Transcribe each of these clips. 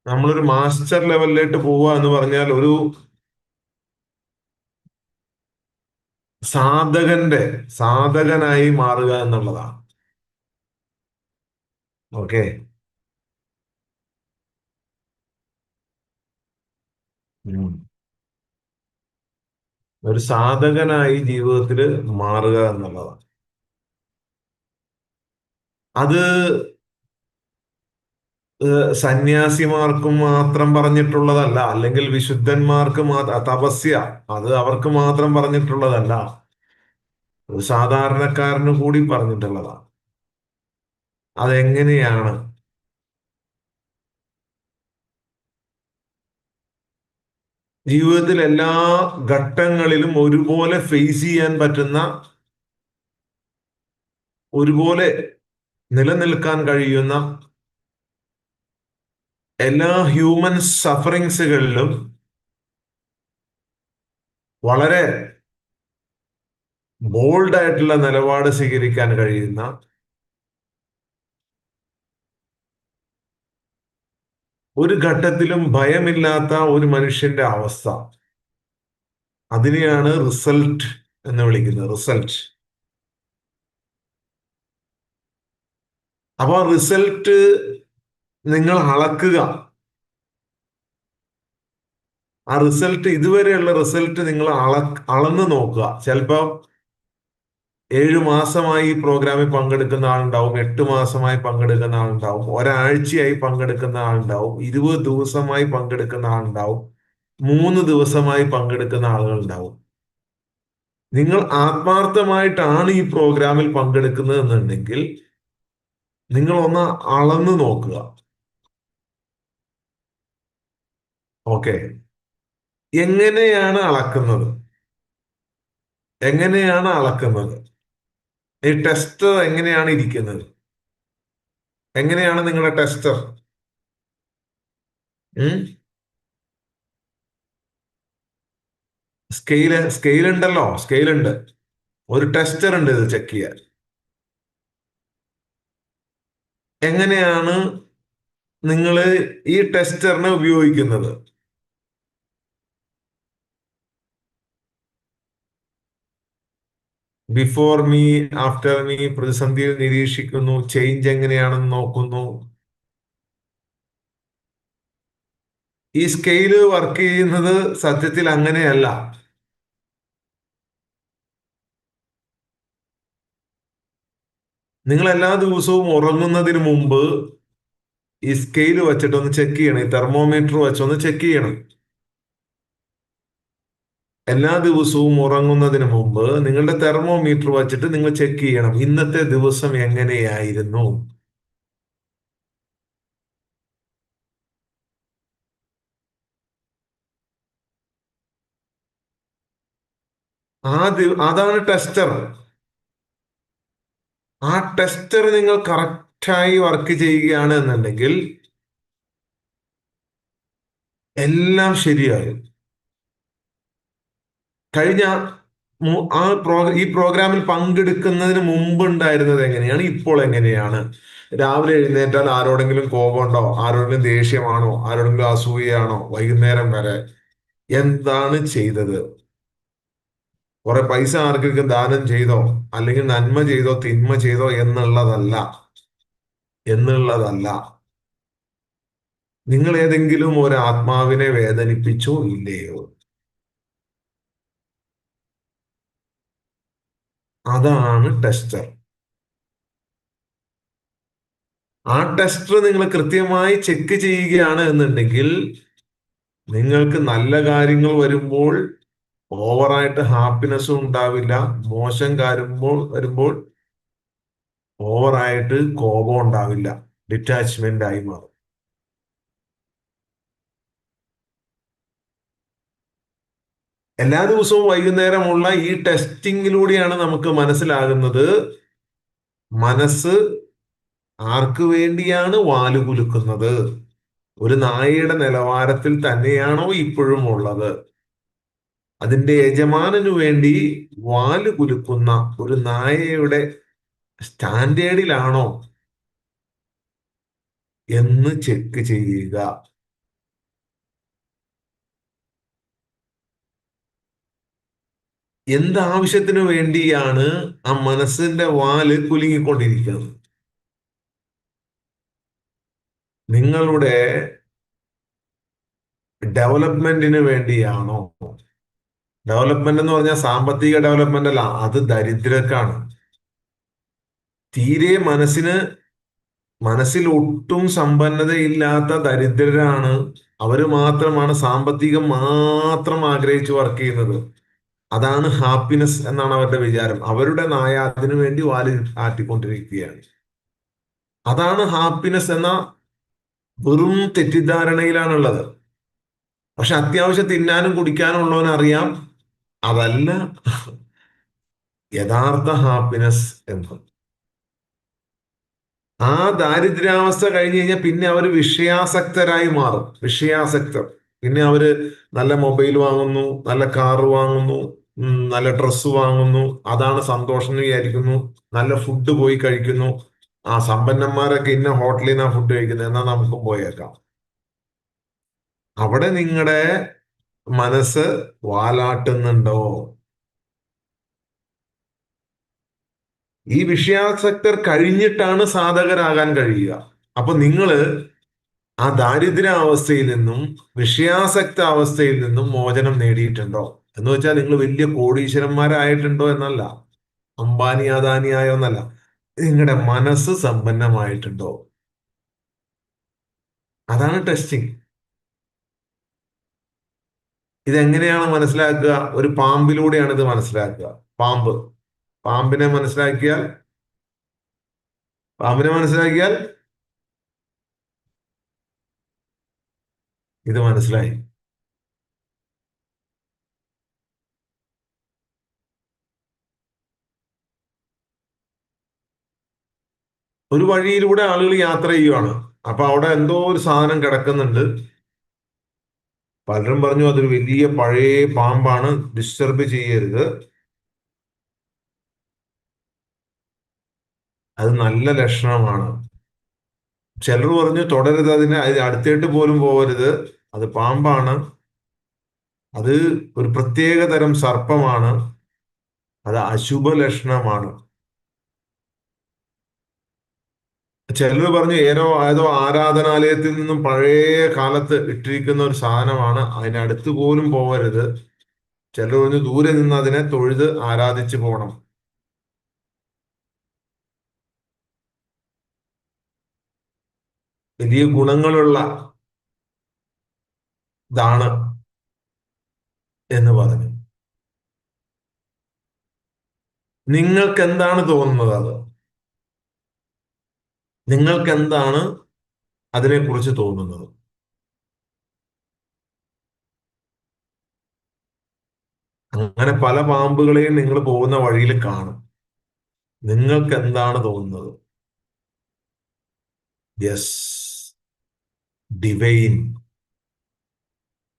നമ്മളൊരു മാസ്റ്റർ ലെവലിലേക്ക് പോവുക എന്ന് പറഞ്ഞാൽ ഒരു സാധകന്റെ സാധകനായി മാറുക എന്നുള്ളതാണ്. ഓക്കെ. ഒരു സാധകനായി ജീവിതത്തിൽ മാറുക എന്നുള്ളതാണ്. അത് സന്യാസിമാർക്കും മാത്രം പറഞ്ഞിട്ടുള്ളതല്ല, അല്ലെങ്കിൽ വിശുദ്ധന്മാർക്ക് തപസ്യ അത് അവർക്ക് മാത്രം പറഞ്ഞിട്ടുള്ളതല്ല, ഒരു സാധാരണക്കാരന് കൂടി പറഞ്ഞിട്ടുള്ളതാണ്. അതെങ്ങനെയാണ്? ജീവിതത്തിൽ എല്ലാ ഘട്ടങ്ങളിലും ഒരുപോലെ ഫേസ് ചെയ്യാൻ പറ്റുന്ന, ഒരുപോലെ നിലനിൽക്കാൻ കഴിയുന്ന എല്ലാ ഹ്യൂമൻ സഫറിങ്സുകളിലും വളരെ ബോൾഡ് ആയിട്ടുള്ള നിലപാട് സ്വീകരിക്കാൻ കഴിയുന്ന, ഒരു ഘട്ടത്തിലും ഭയമില്ലാത്ത ഒരു മനുഷ്യന്റെ അവസ്ഥ, അതിനെയാണ് റിസൾട്ട് എന്ന് വിളിക്കുന്നത്. റിസൾട്ട്. അപ്പൊ റിസൾട്ട് നിങ്ങൾ അളക്കുക. ആ റിസൾട്ട്, ഇതുവരെയുള്ള റിസൾട്ട് നിങ്ങൾ അളന്ന് നോക്കുക. ചിലപ്പോ 7 മാസമായി ഈ പ്രോഗ്രാമിൽ പങ്കെടുക്കുന്ന ആളുണ്ടാവും, 8 മാസമായി പങ്കെടുക്കുന്ന ആളുണ്ടാവും, ഒരാഴ്ചയായി പങ്കെടുക്കുന്ന ആളുണ്ടാവും, 20 ദിവസമായി പങ്കെടുക്കുന്ന ആളുണ്ടാവും, 3 ദിവസമായി പങ്കെടുക്കുന്ന ആളുകളുണ്ടാവും. നിങ്ങൾ ആത്മാർത്ഥമായിട്ടാണ് ഈ പ്രോഗ്രാമിൽ പങ്കെടുക്കുന്നത് എന്നുണ്ടെങ്കിൽ നിങ്ങൾ ഒന്ന് അളന്ന് നോക്കുക. ഓക്കെ. എങ്ങനെയാണ് അളക്കുന്നത്? എങ്ങനെയാണ് അളക്കുന്നത്? ഈ ടെസ്റ്റർ എങ്ങനെയാണ് ഇരിക്കുന്നത്? എങ്ങനെയാണ് നിങ്ങളുടെ ടെസ്റ്റർ? സ്കെയിൽ ഉണ്ടല്ലോ, സ്കെയിൽ ഉണ്ട്. ഒരു ടെസ്റ്റർ ഉണ്ട് ഇത് ചെക്ക് ചെയ്യാൻ. എങ്ങനെയാണ് നിങ്ങൾ ഈ ടെസ്റ്ററിനെ ഉപയോഗിക്കുന്നത്? ബിഫോർ മീ, ആഫ്റ്റർ മീ, പ്രതിസന്ധിയിൽ നിരീക്ഷിക്കുന്നു, ചേഞ്ച് എങ്ങനെയാണെന്ന് നോക്കുന്നു. ഈ സ്കെയില് വർക്ക് ചെയ്യുന്നത് സത്യത്തിൽ അങ്ങനെയല്ല. നിങ്ങൾ എല്ലാ ദിവസവും ഉറങ്ങുന്നതിന് മുമ്പ് ഈ സ്കെയിൽ വെച്ചിട്ട് ഒന്ന് ചെക്ക് ചെയ്യണം, ഈ തെർമോമീറ്റർ വെച്ചൊന്ന് ചെക്ക് ചെയ്യണം. എല്ലാ ദിവസവും ഉറങ്ങുന്നതിന് മുമ്പ് നിങ്ങളുടെ തെർമോമീറ്റർ വെച്ചിട്ട് നിങ്ങൾ ചെക്ക് ചെയ്യണം, ഇന്നത്തെ ദിവസം എങ്ങനെയായിരുന്നു. അതാണ് ടെസ്റ്റർ. ആ ടെസ്റ്റർ നിങ്ങൾ കറക്റ്റായി വർക്ക് ചെയ്യുകയാണ് എന്നുണ്ടെങ്കിൽ എല്ലാം ശരിയാകും. കഴിഞ്ഞ ഈ പ്രോഗ്രാമിൽ പങ്കെടുക്കുന്നതിന് മുമ്പ് ഉണ്ടായിരുന്നത് എങ്ങനെയാണ്, ഇപ്പോൾ എങ്ങനെയാണ്? രാവിലെ എഴുന്നേറ്റാൽ ആരോടെങ്കിലും കോപമുണ്ടോ, ആരോടെങ്കിലും ദേഷ്യമാണോ, ആരോടെങ്കിലും അസൂയയാണോ? വൈകുന്നേരം വരെ എന്താണ് ചെയ്തത്? കുറെ പൈസ ആർക്കെങ്കിലും ദാനം ചെയ്തോ, അല്ലെങ്കിൽ നന്മ ചെയ്തോ, തിന്മ ചെയ്തോ എന്നുള്ളതല്ല. നിങ്ങൾ ഏതെങ്കിലും ഒരു ആത്മാവിനെ വേദനിപ്പിച്ചോ ഇല്ലയോ? അതാണ് ടെസ്റ്റർ. ആ ടെസ്റ്റർ നിങ്ങൾ കൃത്യമായി ചെക്ക് ചെയ്യുകയാണ് എന്നുണ്ടെങ്കിൽ നിങ്ങൾക്ക് നല്ല കാര്യങ്ങൾ വരുമ്പോൾ ഓവറായിട്ട് ഹാപ്പിനെസ്സും ഉണ്ടാവില്ല, മോശം വരുമ്പോൾ ഓവറായിട്ട് കോപം ഉണ്ടാവില്ല, ഡിറ്റാച്ച്മെന്റ് ആയി മാറും. എല്ലാ ദിവസവും വൈകുന്നേരമുള്ള ഈ ടെസ്റ്റിങ്ങിലൂടെയാണ് നമുക്ക് മനസ്സിലാകുന്നത് മനസ്സ് ആർക്ക് വേണ്ടിയാണ് വാലുകുലുക്കുന്നത്. ഒരു നായയുടെ നിലവാരത്തിൽ തന്നെയാണോ ഇപ്പോഴും ഉള്ളത്? അതിന്റെ യജമാനു വേണ്ടി വാല് കുലുക്കുന്ന ഒരു നായയുടെ സ്റ്റാൻഡേർഡിലാണോ എന്ന് ചെക്ക് ചെയ്യുക. എന്താവശ്യത്തിന് വേണ്ടിയാണ് ആ മനസ്സിന്റെ വാല് കുലുങ്ങിക്കൊണ്ടിരിക്കുന്നത്? നിങ്ങളുടെ ഡെവലപ്മെന്റിന് വേണ്ടിയാണോ? ഡെവലപ്മെന്റ് എന്ന് പറഞ്ഞാൽ സാമ്പത്തിക ഡെവലപ്മെന്റ് അല്ല, അത് ദരിദ്രർക്കാണ്. തീരെ മനസ്സിൽ ഒട്ടും സമ്പന്നതയില്ലാത്ത ദരിദ്രരാണ്. അവര് മാത്രമാണ് സാമ്പത്തികം മാത്രം ആഗ്രഹിച്ച് വർക്ക് ചെയ്യുന്നത്. അതാണ് ഹാപ്പിനെസ് എന്നാണ് അവരുടെ വിചാരം. അവരുടെ നായ അതിനു വേണ്ടി വാല് ആട്ടിക്കൊണ്ടിരിക്കുകയാണ്. അതാണ് ഹാപ്പിനെസ് എന്ന വെറും തെറ്റിദ്ധാരണയിലാണുള്ളത്. പക്ഷെ അത്യാവശ്യം തിന്നാനും കുടിക്കാനും ഉള്ളവൻ അറിയാം അതല്ല യഥാർത്ഥ ഹാപ്പിനെസ് എന്ന്. ആ ദാരിദ്ര്യാവസ്ഥ കഴിഞ്ഞ് കഴിഞ്ഞാൽ പിന്നെ അവർ വിഷയാസക്തരായി മാറും. വിഷയാസക്തർ. പിന്നെ അവര് നല്ല മൊബൈൽ വാങ്ങുന്നു, നല്ല കാറ് വാങ്ങുന്നു, നല്ല ഡ്രസ്സ് വാങ്ങുന്നു. അതാണ് സന്തോഷം എന്ന് വിചാരിക്കുന്നു. നല്ല ഫുഡ് പോയി കഴിക്കുന്നു. ആ സമ്പന്നന്മാരൊക്കെ ഇന്ന ഹോട്ടലിൽ നിന്നാ ഫുഡ് കഴിക്കുന്നത്, എന്നാ നമുക്കും പോയേക്കാം. അവിടെ നിങ്ങളുടെ മനസ്സ് വാലാട്ടുന്നുണ്ടോ? ഈ വിഷയാസക്തർ കഴിഞ്ഞിട്ടാണ് സാധകരാകാൻ കഴിയുക. അപ്പൊ നിങ്ങള് ആ ദാരിദ്ര്യാവസ്ഥയിൽ നിന്നും വിഷയാസക്ത അവസ്ഥയിൽ നിന്നും മോചനം നേടിയിട്ടുണ്ടോ? എന്ന് വെച്ചാൽ നിങ്ങൾ വലിയ കോടീശ്വരന്മാരായിട്ടുണ്ടോ എന്നല്ല, അംബാനി അദാനി ആയോ എന്നല്ല. നിങ്ങളുടെ മനസ്സ് സമ്പന്നമായിട്ടുണ്ടോ? അതാണ് ടെസ്റ്റിംഗ്. ഇതെങ്ങനെയാണ് മനസ്സിലാക്കുക? ഒരു പാമ്പിലൂടെയാണ് ഇത് മനസ്സിലാക്കുക. പാമ്പ് പാമ്പിനെ മനസ്സിലാക്കിയാൽ പാമ്പിനെ മനസ്സിലാക്കിയാൽ ഇത് മനസ്സിലായി. ഒരു വഴിയിലൂടെ ആളുകൾ യാത്ര ചെയ്യുവാണ്. അപ്പൊ അവിടെ എന്തോ ഒരു സാധനം കിടക്കുന്നുണ്ട്. പലരും പറഞ്ഞു അതൊരു വലിയ പഴയ പാമ്പാണ്, ഡിസ്റ്റർബ് ചെയ്യരുത്. അത് നല്ല ലക്ഷണമാണ്. ചിലർ പറഞ്ഞു തുടരുത്, അതിന് അടുത്തേട്ട് പോലും പോകരുത്, അത് പാമ്പാണ്, അത് ഒരു പ്രത്യേക തരം സർപ്പമാണ്, അത് അശുഭ ലക്ഷണമാണ്. ചിലർ പറഞ്ഞു ഏതോ ആരാധനാലയത്തിൽ നിന്നും പഴയ കാലത്ത് ഇട്ടിരിക്കുന്ന ഒരു സാധനമാണ്, അതിനടുത്ത് പോലും പോകരുത്. ചിലർ പറഞ്ഞു ദൂരെ നിന്ന് അതിനെ തൊഴുത് ആരാധിച്ചു പോകണം. വലിയ ഗുണങ്ങളുള്ള ഇതാണ് എന്ന് പറഞ്ഞു. നിങ്ങൾക്ക് എന്താണ് തോന്നുന്നത്? അത് നിങ്ങൾക്ക് എന്താണ് അതിനെക്കുറിച്ച് തോന്നുന്നത്? അങ്ങനെ പല പാമ്പുകളെയും നിങ്ങൾ പോകുന്ന വഴിയിൽ കാണും. നിങ്ങൾക്ക് എന്താണ് തോന്നുന്നത്? Yes, divine.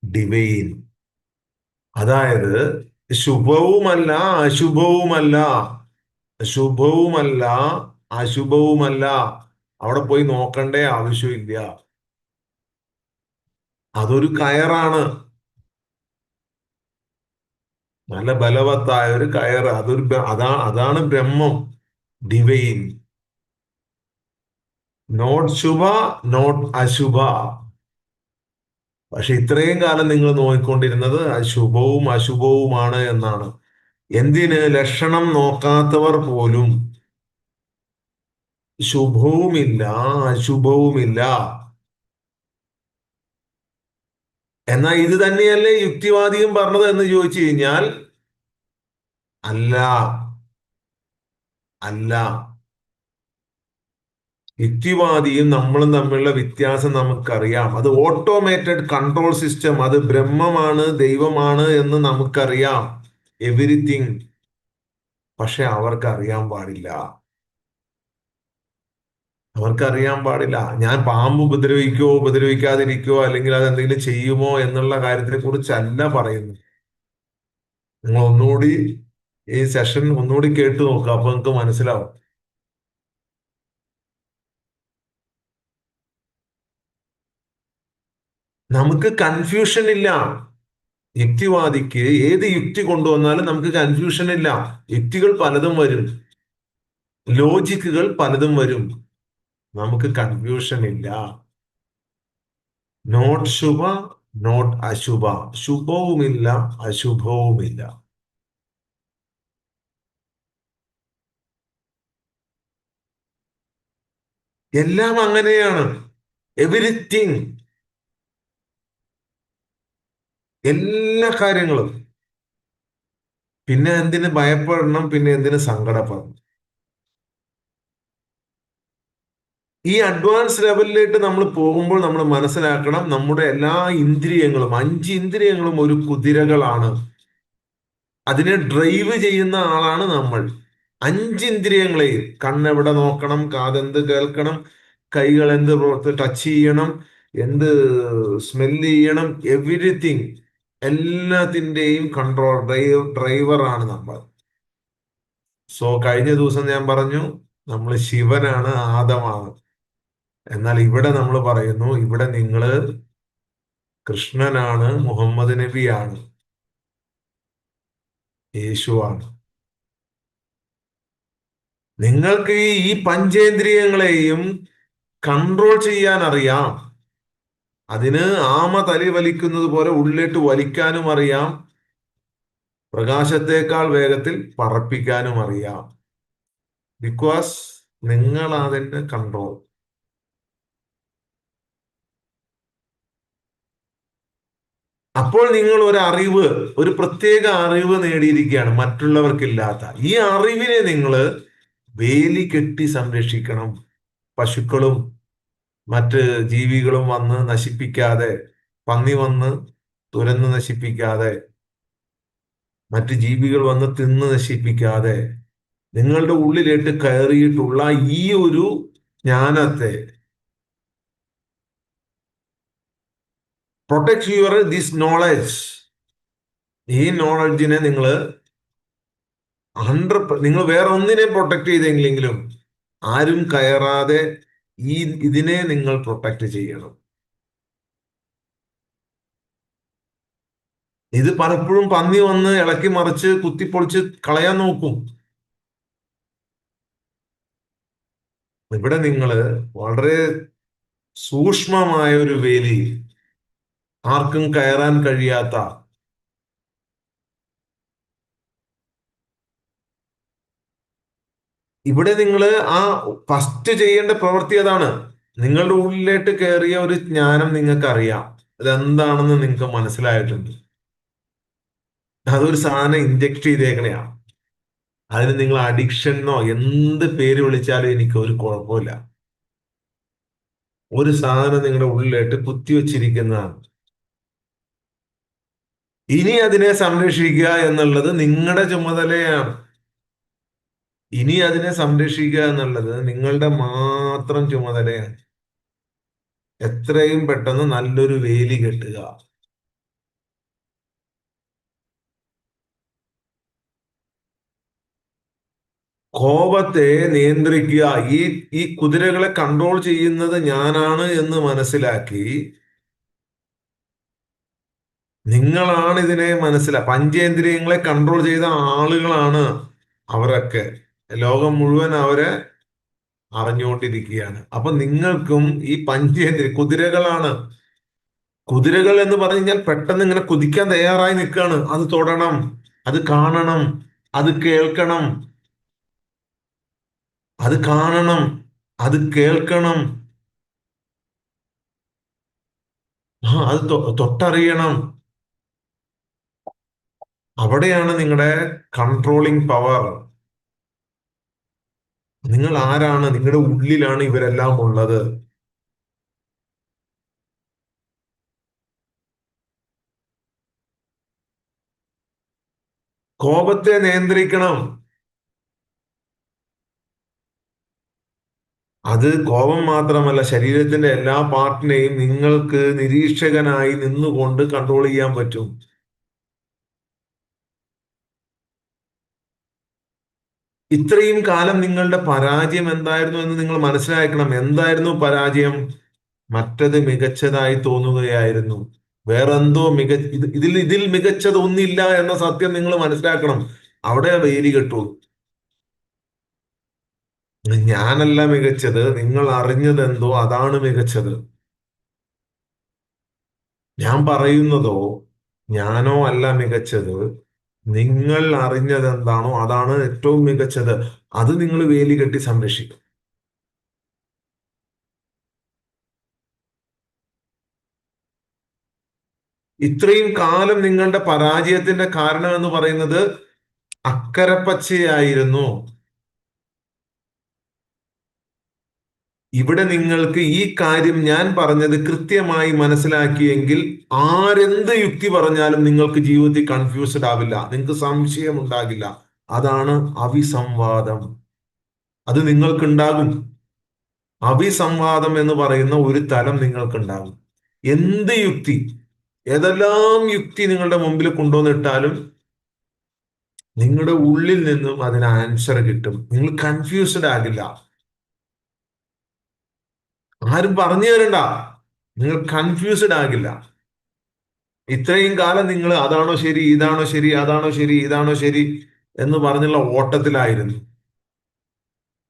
ഡിവൈൻ. അതായത് ശുഭവുമല്ല അശുഭവുമല്ല, ശുഭവുമല്ല അശുഭവുമല്ല. അവിടെ പോയി നോക്കണ്ടേ ആവശ്യമില്ല. അതൊരു കയറാണ്. നല്ല ബലവത്തായ ഒരു കയറ്. അതാണ് ബ്രഹ്മം. ഡിവൈൻ. നോട്ട് ശുഭ, നോട്ട് അശുഭ. പക്ഷെ ഇത്രയും കാലം നിങ്ങൾ നോക്കിക്കൊണ്ടിരുന്നത് ശുഭവും അശുഭവുമാണ് എന്നാണ്. എന്തിന്? ലക്ഷണം നോക്കാത്തവർ പോലും ശുഭവുമില്ല അശുഭവുമില്ല. എന്നാൽ ഇത് തന്നെയല്ലേ യുക്തിവാദിയും പറഞ്ഞത് എന്ന് ചോദിച്ചു കഴിഞ്ഞാൽ അല്ല. അല്ല. യുക്തിവാദിയും നമ്മളും തമ്മിലുള്ള വ്യത്യാസം നമുക്കറിയാം. അത് ഓട്ടോമേറ്റഡ് കൺട്രോൾ സിസ്റ്റം, അത് ബ്രഹ്മമാണ്, ദൈവമാണ് എന്ന് നമുക്കറിയാം. എവരിതിങ്. പക്ഷെ അവർക്ക് അറിയാൻ പാടില്ല. അവർക്കറിയാൻ പാടില്ല. ഞാൻ പാമ്പ് ഉപദ്രവിക്കോ ഉപദ്രവിക്കാതിരിക്കോ അല്ലെങ്കിൽ അത് എന്തെങ്കിലും ചെയ്യുമോ എന്നുള്ള കാര്യത്തെ കുറിച്ചല്ല പറയുന്നത്. നിങ്ങൾ ഒന്നുകൂടി ഈ സെഷൻ ഒന്നുകൂടി കേട്ടു നോക്കുക, അപ്പൊ നിങ്ങൾക്ക് മനസ്സിലാവും. നമുക്ക് കൺഫ്യൂഷൻ ഇല്ല. യുക്തിവാദിക്ക് ഏത് യുക്തി കൊണ്ടുവന്നാലും നമുക്ക് കൺഫ്യൂഷൻ ഇല്ല. യുക്തികൾ പലതും വരും, ലോജിക്കുകൾ പലതും വരും, നമുക്ക് കൺഫ്യൂഷൻ ഇല്ല. നോട്ട് ശുഭ, നോട്ട് അശുഭ, ശുഭവുമില്ല അശുഭവുമില്ല. എല്ലാം അങ്ങനെയാണ്. എവരിത്തിങ്, എല്ലാ കാര്യങ്ങളും. പിന്നെ എന്തിന് ഭയപ്പെടണം, പിന്നെ എന്തിന് സങ്കടപ്പെടണം? ഈ അഡ്വാൻസ് ലെവലിലേക്ക് നമ്മൾ പോകുമ്പോൾ നമ്മൾ മനസ്സിലാക്കണം, നമ്മുടെ എല്ലാ ഇന്ദ്രിയങ്ങളും, അഞ്ച് ഇന്ദ്രിയങ്ങളും ഒരു കുതിരകളാണ്. അതിനെ ഡ്രൈവ് ചെയ്യുന്ന ആളാണ് നമ്മൾ. അഞ്ച് ഇന്ദ്രിയങ്ങളെയും, കണ്ണെവിടെ നോക്കണം, കാതെന്ത് കേൾക്കണം, കൈകൾ എന്ത് ടച്ച് ചെയ്യണം, എന്ത് സ്മെല് ചെയ്യണം, എവരിതിങ്, എല്ലാത്തിൻ്റെയും കൺട്രോൾ ഡ്രൈവറാണ് നമ്മൾ. സോ കഴിഞ്ഞ ദിവസം ഞാൻ പറഞ്ഞു നമ്മൾ ശിവനാണ്, ആദമാണ്. എന്നാൽ ഇവിടെ നമ്മൾ പറയുന്നു, ഇവിടെ നിങ്ങള് കൃഷ്ണനാണ്, മുഹമ്മദ് നബിയാണ്, യേശുവാണ്. നിങ്ങൾക്ക് ഈ പഞ്ചേന്ദ്രിയങ്ങളെയും കൺട്രോൾ ചെയ്യാൻ അറിയാം. അതിന് ആമ തലി വലിക്കുന്നത് പോലെ ഉള്ളിട്ട് വലിക്കാനും അറിയാം, പ്രകാശത്തേക്കാൾ വേഗത്തിൽ പറപ്പിക്കാനും അറിയാം. ബിക്കോസ് നിങ്ങൾ അതിന്റെ കൺട്രോൾ. അപ്പോൾ നിങ്ങൾ ഒരു അറിവ്, ഒരു പ്രത്യേക അറിവ് നേടിയിരിക്കുകയാണ്, മറ്റുള്ളവർക്കില്ലാത്ത. ഈ അറിവിനെ നിങ്ങൾ വേലി കെട്ടി സംരക്ഷിക്കണം. പശുക്കളും മറ്റ് ജീവികളും വന്ന് നശിപ്പിക്കാതെ, പന്നി വന്ന് തുരന്ന് നശിപ്പിക്കാതെ, മറ്റ് ജീവികൾ വന്ന് തിന്ന് നശിപ്പിക്കാതെ, നിങ്ങളുടെ ഉള്ളിലേക്ക് കയറിയിട്ടുള്ള ഈ ഒരു ജ്ഞാനത്തെ, പ്രൊട്ടക്ട് യുവർ ദിസ് നോളജ്, ഈ നോളജിനെ നിങ്ങൾ 100, നിങ്ങൾ വേറെ ഒന്നിനെ പ്രൊട്ടക്ട് ചെയ്തെങ്കിലെങ്കിലും ആരും കയറാതെ ഈ ഇതിനെ നിങ്ങൾ പ്രൊട്ടക്ട് ചെയ്യണം. ഇത് പലപ്പോഴും പന്നി വന്ന് ഇളക്കി മറിച്ച് കുത്തിപ്പൊളിച്ച് കളയാൻ നോക്കും. ഇവിടെ നിങ്ങൾ വളരെ സൂക്ഷ്മമായ ഒരു വേലി, ആർക്കും കയറാൻ കഴിയാത്ത, ഇവിടെ നിങ്ങൾ ആ ഫസ്റ്റ് ചെയ്യേണ്ട പ്രവൃത്തി അതാണ്. നിങ്ങളുടെ ഉള്ളിലേക്ക് കയറിയ ഒരു ജ്ഞാനം നിങ്ങൾക്ക് അറിയാം, അതെന്താണെന്ന് നിങ്ങൾക്ക് മനസ്സിലായിട്ടുണ്ട്. അതൊരു സാധനം ഇൻജക്ട് ചെയ്തേക്കണെയാണ്. അതിന് നിങ്ങൾ അഡിക്ഷൻ എന്നോ എന്ത് പേര് വിളിച്ചാലും എനിക്ക് ഒരു കുഴപ്പമില്ല. ഒരു സാധനം നിങ്ങളുടെ ഉള്ളിലേക്ക് കുത്തിവെച്ചിരിക്കുന്നതാണ്. ഇനി അതിനെ സംരക്ഷിക്കുക എന്നുള്ളത് നിങ്ങളുടെ ചുമതലയാണ്. ഇനി അതിനെ സംരക്ഷിക്കുക എന്നുള്ളത് നിങ്ങളുടെ മാത്രം ചുമതലയാണ്. എത്രയും പെട്ടെന്ന് നല്ലൊരു വേലി കെട്ടുക. കോപത്തെ നിയന്ത്രിക്കുക. ഈ ഈ കുതിരകളെ കൺട്രോൾ ചെയ്യുന്നത് ഞാനാണ് എന്ന് മനസ്സിലാക്കി, നിങ്ങളാണ് ഇതിനെ പഞ്ചേന്ദ്രിയങ്ങളെ കൺട്രോൾ ചെയ്ത ആളുകളാണ് അവരൊക്കെ. ലോകം മുഴുവൻ അവരെ അറിഞ്ഞുകൊണ്ടിരിക്കുകയാണ്. അപ്പൊ നിങ്ങൾക്കും ഈ കുതിരകളാണ്. കുതിരകൾ എന്ന് പറഞ്ഞു കഴിഞ്ഞാൽ പെട്ടെന്ന് ഇങ്ങനെ കുതിക്കാൻ തയ്യാറായി നിൽക്കുകയാണ്. അത് തൊടണം, അത് കാണണം, അത് കേൾക്കണം, അത് കാണണം, അത് കേൾക്കണം, അത് തൊട്ടറിയണം. അവിടെയാണ് നിങ്ങളുടെ കൺട്രോളിങ് പവർ. നിങ്ങൾ ആരാണ്? നിങ്ങളുടെ ഉള്ളിലാണ് ഇവരെല്ലാം ഉള്ളത്. കോപത്തെ നിയന്ത്രിക്കണം. അത് കോപം മാത്രമല്ല, ശരീരത്തിന്റെ എല്ലാ പാർട്ടിനെയും നിങ്ങൾക്ക് നിരീക്ഷകനായി നിന്നുകൊണ്ട് കൺട്രോൾ ചെയ്യാൻ പറ്റും. ഇത്രയും കാലം നിങ്ങളുടെ പരാജയം എന്തായിരുന്നു എന്ന് നിങ്ങൾ മനസ്സിലാക്കണം. എന്തായിരുന്നു പരാജയം? മറ്റത് മികച്ചതായി തോന്നുകയായിരുന്നു. വേറെന്തോ ഇതിൽ മികച്ചത് ഒന്നില്ല എന്ന സത്യം നിങ്ങൾ മനസ്സിലാക്കണം. അവിടെ വേലി കെട്ടു. ഞാനല്ല മികച്ചത്, നിങ്ങൾ അറിഞ്ഞതെന്തോ അതാണ് മികച്ചത്. ഞാൻ പറയുന്നതോ, ഞാനോ അല്ല മികച്ചത്. നിങ്ങൾ അറിഞ്ഞത് എന്താണോ അതാണ് ഏറ്റവും മികച്ചത്. അത് നിങ്ങൾ വേലി കെട്ടി സംരക്ഷിക്കും. ഇത്രയും കാലം നിങ്ങളുടെ പരാജയത്തിന്റെ കാരണം എന്ന് പറയുന്നത് അക്കരപ്പച്ചയായിരുന്നു. ഇവിടെ നിങ്ങൾക്ക് ഈ കാര്യം ഞാൻ പറഞ്ഞത് കൃത്യമായി മനസ്സിലാക്കിയെങ്കിൽ ആരെന്ത് യുക്തി പറഞ്ഞാലും നിങ്ങൾക്ക് ജീവിതത്തിൽ കൺഫ്യൂസ്ഡ് ആവില്ല, നിങ്ങൾക്ക് സംശയം ഉണ്ടാകില്ല. അതാണ് അവിസംവാദം. അത് നിങ്ങൾക്കുണ്ടാകും. അവിസംവാദം എന്ന് പറയുന്ന ഒരു തലം നിങ്ങൾക്കുണ്ടാകും. എന്ത് യുക്തി, ഏതെല്ലാം യുക്തി നിങ്ങളുടെ മുമ്പിൽ കൊണ്ടുവന്നിട്ടാലും നിങ്ങളുടെ ഉള്ളിൽ നിന്നും അതിന് ആൻസർ കിട്ടും. നിങ്ങൾ കൺഫ്യൂസ്ഡ് ആകില്ല. ആരും പറഞ്ഞു തരണ്ട. നിങ്ങൾ കൺഫ്യൂസ്ഡ് ആകില്ല. ഇത്രയും കാലം നിങ്ങൾ അതാണോ ശരി, ഇതാണോ ശരി, അതാണോ ശരി, ഇതാണോ ശരി എന്ന് പറഞ്ഞുള്ള ഓട്ടത്തിലായിരുന്നു.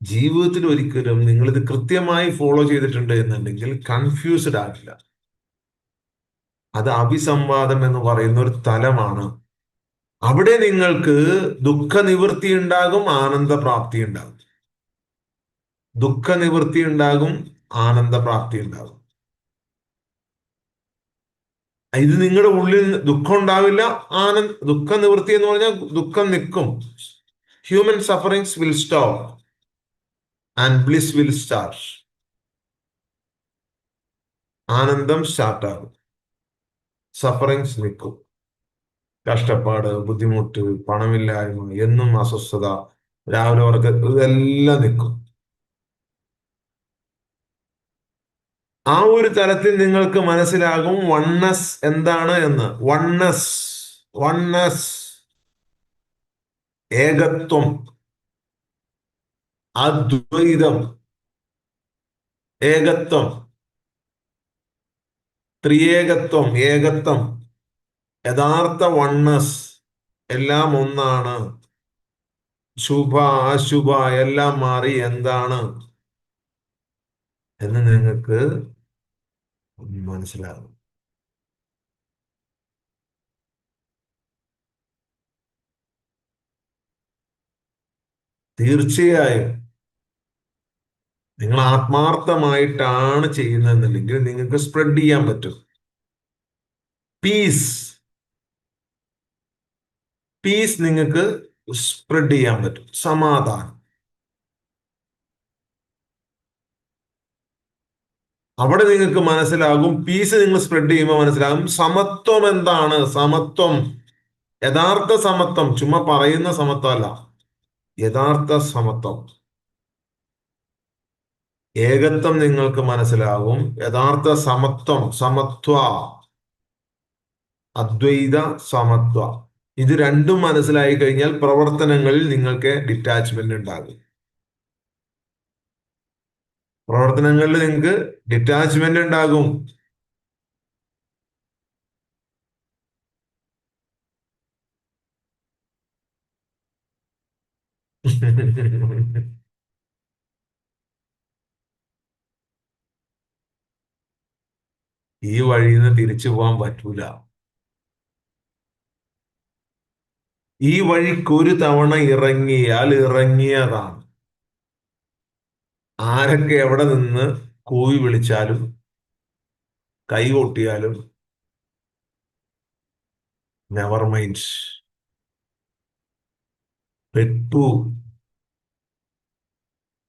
ജീവിതത്തിൽ ഒരിക്കലും നിങ്ങൾ ഇത് കൃത്യമായി ഫോളോ ചെയ്തിട്ടുണ്ട് എന്നുണ്ടെങ്കിൽ കൺഫ്യൂസ്ഡ് ആകില്ല. അത് അഭിസംവാദം എന്ന് പറയുന്ന ഒരു തലമാണ്. അവിടെ നിങ്ങൾക്ക് ദുഃഖ നിവൃത്തി ഉണ്ടാകും, ആനന്ദപ്രാപ്തി ഉണ്ടാകും. ദുഃഖ നിവൃത്തി ഉണ്ടാകും, ആനന്ദപ്രാപ്തി ഉണ്ടാകും. ഇത് നിങ്ങളുടെ ഉള്ളിൽ ദുഃഖം ഉണ്ടാവില്ല. ദുഃഖ നിവൃത്തി എന്ന് പറഞ്ഞാൽ ദുഃഖം നിൽക്കും. Human sufferings will stop and bliss will start. ആനന്ദം സ്റ്റാർട്ട് ആകും, സഫറിങ്സ് നിൽക്കും. കഷ്ടപ്പാട്, ബുദ്ധിമുട്ട്, പണമില്ലായ്മ, എന്നും അസ്വസ്ഥത, രാവിലെ ഉറക്ക, ഇതെല്ലാം നിൽക്കും. ആ ഒരു തലത്തിൽ നിങ്ങൾക്ക് മനസ്സിലാകും വണ്ണസ് എന്താണ് എന്ന്. വണ്ണസ്, വണ്ണസ്, ഏകത്വം, അദ്വൈതം, ഏകത്വം, ത്രിയേകത്വം, ഏകത്വം, യഥാർത്ഥ വണ്ണസ്, എല്ലാം ഒന്നാണ്. ശുഭ അശുഭ എല്ലാം മാറി എന്താണ് എന്ന് നിങ്ങൾക്ക് മനസ്സിലാകും. തീർച്ചയായും നിങ്ങൾ ആത്മാർത്ഥമായിട്ടാണ് ചെയ്യുന്നതെന്നുണ്ടെങ്കിൽ നിങ്ങൾക്ക് സ്പ്രെഡ് ചെയ്യാൻ പറ്റും. പീസ്, പീസ് നിങ്ങൾക്ക് സ്പ്രെഡ് ചെയ്യാൻ പറ്റും. സമാധാനം. അവിടെ നിങ്ങൾക്ക് മനസ്സിലാകും. പീസ് നിങ്ങൾ സ്പ്രെഡ് ചെയ്യുമ്പോൾ മനസ്സിലാകും സമത്വം എന്താണ്. സമത്വം, യഥാർത്ഥ സമത്വം, ചുമ്മാ പറയുന്ന സമത്വമല്ല, യഥാർത്ഥ സമത്വം. ഏകത്വം നിങ്ങൾക്ക് മനസ്സിലാകും. യഥാർത്ഥ സമത്വം, സമത്വ, അദ്വൈത സമത്വ, ഇത് രണ്ടും മനസ്സിലായി കഴിഞ്ഞാൽ പ്രവർത്തനങ്ങളിൽ നിങ്ങൾക്ക് ഡിറ്റാച്ച്മെന്റ് ഉണ്ടാകും. പ്രവർത്തനങ്ങളിൽ നിങ്ങൾക്ക് ഡിറ്റാച്ച്മെന്റ് ഉണ്ടാകും. ഈ വഴിയിൽ നിന്ന് തിരിച്ചു പോകാൻ പറ്റൂല. ഈ വഴിക്കൊരു തവണ ഇറങ്ങിയാൽ ഇറങ്ങിയതാണ്. ആരൊക്കെ എവിടെ നിന്ന് കൂവി വിളിച്ചാലും കൈ കൊട്ടിയാലും നെവർ മൈൻഡ്. പെട്ടു.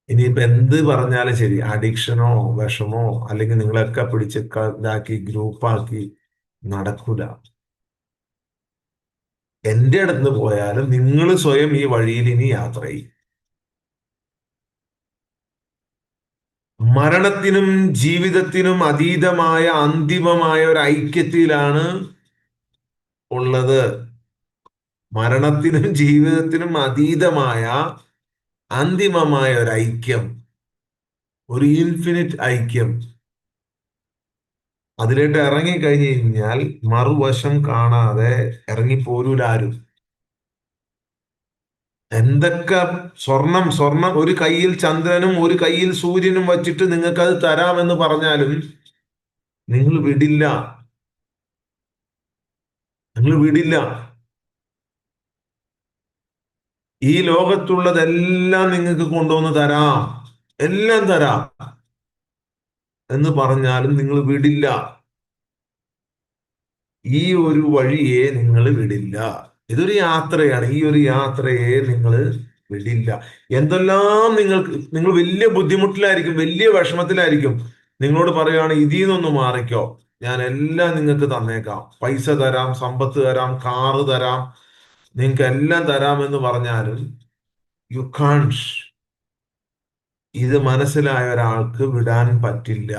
ഇനിയിപ്പോ എന്ത് പറഞ്ഞാലും ശരി, അഡിക്ഷനോ വിഷമോ അല്ലെങ്കിൽ നിങ്ങളൊക്കെ പിടിച്ച് ഇതാക്കി ഗ്രൂപ്പാക്കി നടക്കൂല. എന്റെ അടുത്ത് പോയാലും നിങ്ങൾ സ്വയം ഈ വഴിയിൽ ഇനി യാത്ര ചെയ്യും. മരണത്തിനും ജീവിതത്തിനും അതീതമായ അന്തിമമായ ഒരു ഐക്യത്തിലാണ് ഉള്ളത്. മരണത്തിനും ജീവിതത്തിനും അതീതമായ അന്തിമമായ ഒരു ഐക്യം, ഒരു ഇൻഫിനിറ്റ് ഐക്യം. അതിലേട്ട് ഇറങ്ങി കഴിഞ്ഞു കഴിഞ്ഞാൽ മറുവശം കാണാതെ ഇറങ്ങിപ്പോരൂല ആരും. എന്തൊക്കെ സ്വർണം സ്വർണം, ഒരു കയ്യിൽ ചന്ദ്രനും ഒരു കയ്യിൽ സൂര്യനും വച്ചിട്ട് നിങ്ങൾക്ക് അത് തരാമെന്ന് പറഞ്ഞാലും നിങ്ങൾ വിടില്ല. നിങ്ങൾ വിടില്ല. ഈ ലോകത്തുള്ളതെല്ലാം നിങ്ങൾക്ക് കൊണ്ടുവന്ന് തരാം, എല്ലാം തരാം എന്ന് പറഞ്ഞാലും നിങ്ങൾ വിടില്ല. ഈ ഒരു വഴിയെ നിങ്ങൾ വിടില്ല. ഇതൊരു യാത്രയാണ്. ഈ ഒരു യാത്രയെ നിങ്ങൾ വിടില്ല. എന്തെല്ലാം നിങ്ങൾ വലിയ ബുദ്ധിമുട്ടിലായിരിക്കും, വലിയ വിഷമത്തിലായിരിക്കും. നിങ്ങളോട് പറയുകയാണ് ഇതിൽ നിന്നൊന്ന് മാറിക്കോ, ഞാൻ എല്ലാം നിങ്ങൾക്ക് തന്നേക്കാം, പൈസ തരാം, സമ്പത്ത് തരാം, കാറ് തരാം, നിങ്ങൾക്ക് എല്ലാം തരാം എന്ന് പറഞ്ഞാലും യു കാൺസ്. ഇത് മനസ്സിലായ ഒരാൾക്ക് വിടാൻ പറ്റില്ല.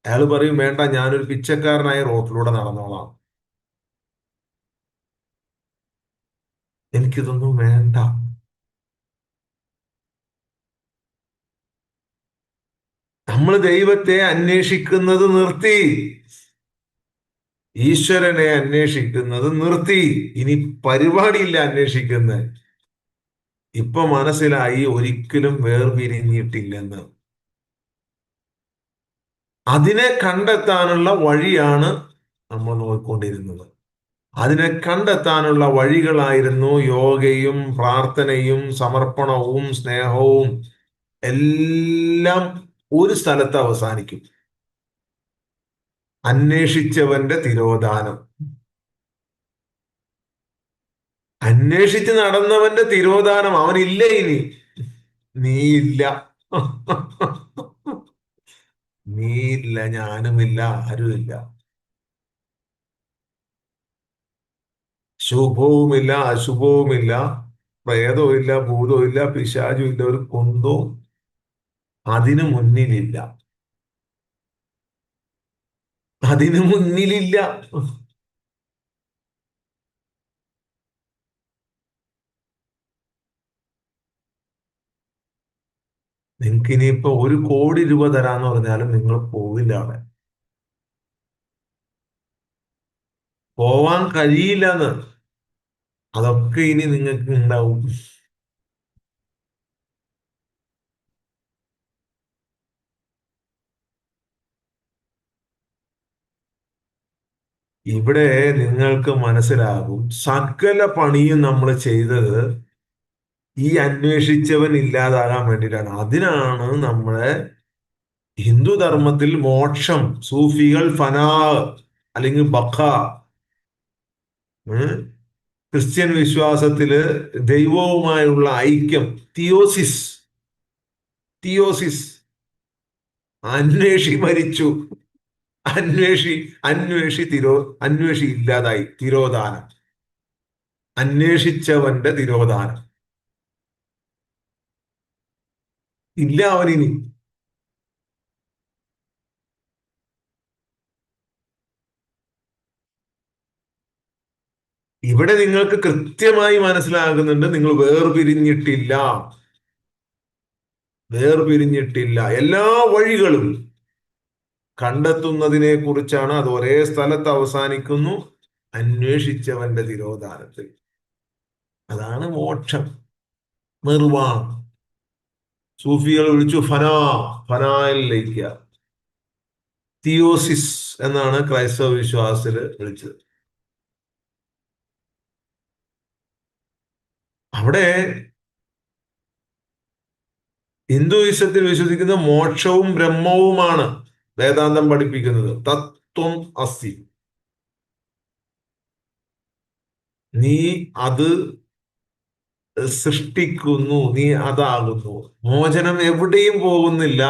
അയാൾ പറയും വേണ്ട, ഞാനൊരു പിച്ചക്കാരനായ റോട്ടിലൂടെ നടന്നോളാം, എനിക്കിതൊന്നും വേണ്ട. നമ്മൾ ദൈവത്തെ അന്വേഷിക്കുന്നത് നിർത്തി, ഈശ്വരനെ അന്വേഷിക്കുന്നത് നിർത്തി. ഇനി പരിപാടിയില്ല അന്വേഷിക്കുന്നത്. ഇപ്പൊ മനസ്സിലായി ഒരിക്കലും വേർപിരിഞ്ഞിട്ടില്ലെന്ന്. അതിനെ കണ്ടെത്താനുള്ള വഴിയാണ് നമ്മൾ നോക്കിക്കൊണ്ടിരുന്നത്. അതിനെ കണ്ടെത്താനുള്ള വഴികളായിരുന്നു യോഗയും പ്രാർത്ഥനയും സമർപ്പണവും സ്നേഹവും. എല്ലാം ഒരു സ്ഥലത്ത് അവസാനിക്കും: അന്വേഷിച്ചവന്റെ തിരോധാനം. അന്വേഷിച്ച് നടന്നവന്റെ തിരോധാനം. അവനില്ല ഇനി. നീയില്ല. നീയില്ല, ഞാനുമില്ല, ആരുമില്ല. ശുഭവുമില്ല, അശുഭവുമില്ല, പ്രേതവും ഇല്ല, ഭൂതവും ഇല്ല, പിശാചും ഇല്ല, ഒരു കുന്തവും അതിനു മുന്നിലില്ല. അതിനു മുന്നിലില്ല. നിങ്ങൾക്ക് ഇനിയിപ്പോ 1 കോടി രൂപ തരാന്ന് പറഞ്ഞാലും നിങ്ങൾ പോവില്ല അവിടെ. പോവാൻ കഴിയില്ലെന്ന്. അതൊക്കെ ഇനി നിങ്ങൾക്ക് ഉണ്ടാവും. ഇവിടെ നിങ്ങൾക്ക് മനസ്സിലാകും, സകല പണിയും നമ്മൾ ചെയ്തത് ഈ അന്വേഷിച്ചവൻ ഇല്ലാതാകാൻ വേണ്ടിയിട്ടാണ്. അതിനാണ് നമ്മളെ ഹിന്ദു ധർമ്മത്തിൽ മോക്ഷം, സൂഫികൾ ഫനാ അല്ലെങ്കിൽ ബഖ, ഏ? ക്രിസ്ത്യൻ വിശ്വാസത്തില് ദൈവവുമായുള്ള ഐക്യം, തിയോസിസ്. തിയോസിസ്. അന്വേഷി മരിച്ചു. അന്വേഷി അന്വേഷി ഇല്ലാതായി. തിരോധാനം. അന്വേഷിച്ചവന്റെ തിരോധാനം. ഇല്ല അവനിനി. ഇവിടെ നിങ്ങൾക്ക് കൃത്യമായി മനസ്സിലാകുന്നുണ്ട്, നിങ്ങൾ വേർപിരിഞ്ഞിട്ടില്ല. വേർപിരിഞ്ഞിട്ടില്ല. എല്ലാ വഴികളും കണ്ടെത്തുന്നതിനെ കുറിച്ചാണ്. അത് ഒരേ സ്ഥലത്ത് അവസാനിക്കുന്നു: അന്വേഷിച്ചവന്റെ തിരോധാനത്തിൽ. അതാണ് മോക്ഷം, നിർവാണം. സൂഫികൾ വിളിച്ചു ഫനാ, ഫനായിൽ ലയിക്കുക. തിയോസിസ് എന്നാണ് ക്രൈസ്തവ വിശ്വാസത്തിൽ വിളിച്ചത്. അവിടെ ഹിന്ദുയിസത്തിൽ വിശ്വസിക്കുന്ന മോക്ഷവും ബ്രഹ്മവുമാണ് വേദാന്തം പഠിപ്പിക്കുന്നത്. തത്വം അസി. നീ അത് സൃഷ്ടിക്കുന്നു, നീ അതാകുന്നു. മോചനം എവിടെയും പോകുന്നില്ല.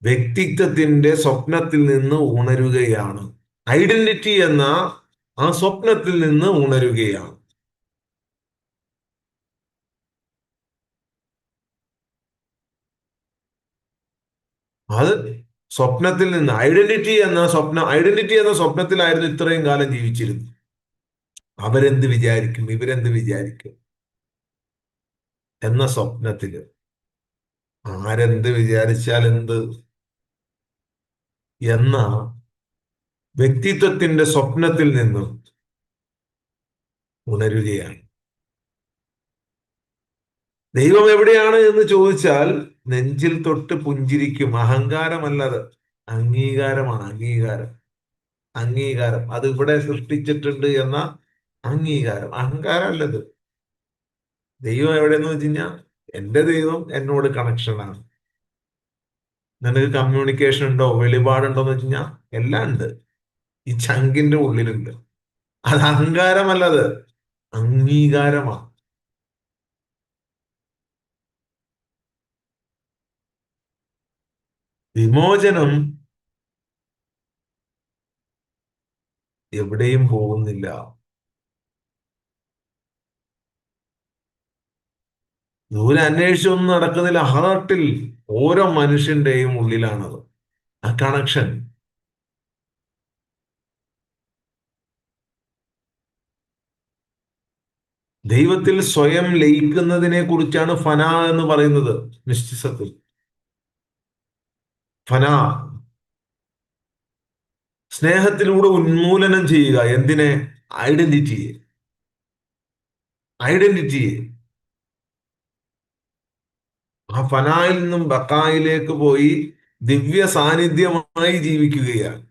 വ്യക്തിത്വത്തിന്റെ സ്വപ്നത്തിൽ നിന്ന് ഉണരുകയാണ്. ഐഡന്റിറ്റി എന്ന ആ സ്വപ്നത്തിൽ നിന്ന് ഉണരുകയാണ്. അത് സ്വപ്നത്തിൽ നിന്ന്, ഐഡന്റിറ്റി എന്ന സ്വപ്നത്തിലായിരുന്നു ഇത്രയും കാലം ജീവിച്ചിരുന്നത്. അവരെന്ത് വിചാരിക്കും, ഇവരെന്ത് വിചാരിക്കും എന്ന സ്വപ്നത്തില്. ആരെന്ത് വിചാരിച്ചാൽ എന്ത്? എന്ന വ്യക്തിത്വത്തിന്റെ സ്വപ്നത്തിൽ നിന്നും ഉണരുകയാണ്. ദൈവം എവിടെയാണ് എന്ന് ചോദിച്ചാൽ നെഞ്ചിൽ തൊട്ട് പുഞ്ചിരിക്കും. അഹങ്കാരമല്ലത്, അംഗീകാരമാണ്. അംഗീകാരം, അംഗീകാരം അത് ഇവിടെ സൃഷ്ടിച്ചിട്ടുണ്ട് എന്ന അംഗീകാരം. അഹങ്കാരം അല്ലത്. ദൈവം എവിടെയെന്ന് വെച്ച് കഴിഞ്ഞാൽ എന്റെ ദൈവം എന്നോട് കണക്ഷനാണ്. നിനക്ക് കമ്മ്യൂണിക്കേഷൻ ഉണ്ടോ, വെളിപാടുണ്ടോ എന്ന് വെച്ച് കഴിഞ്ഞാൽ എല്ലാം ഉണ്ട്. ഈ ചങ്കിന്റെ ഉള്ളിലുണ്ട്. അത് അഹങ്കാരമല്ലത്, അംഗീകാരമാണ്. വിമോചനം എവിടെയും പോകുന്നില്ല. ദൂരെ അന്വേഷിച്ചൊന്നും നടക്കുന്നില്ല. ഹാർട്ടിൽ ഓരോ മനുഷ്യന്റെയും ഉള്ളിലാണത്, ആ കണക്ഷൻ. ദൈവത്തിൽ സ്വയം ലയിക്കുന്നതിനെ കുറിച്ചാണ് ഫന എന്ന് പറയുന്നത്. നിശ്ചിതത്തിൽ ഫന, സ്നേഹത്തിലൂടെ ഉന്മൂലനം ചെയ്യുക. എന്തിനെ? ഐഡന്റിറ്റിയെ. ഐഡന്റിറ്റിയെ ആ ഫനായിൽ നിന്നും ബക്കായിലേക്ക് പോയി ദിവ്യ സാന്നിധ്യമായി ജീവിക്കുകയാണ്.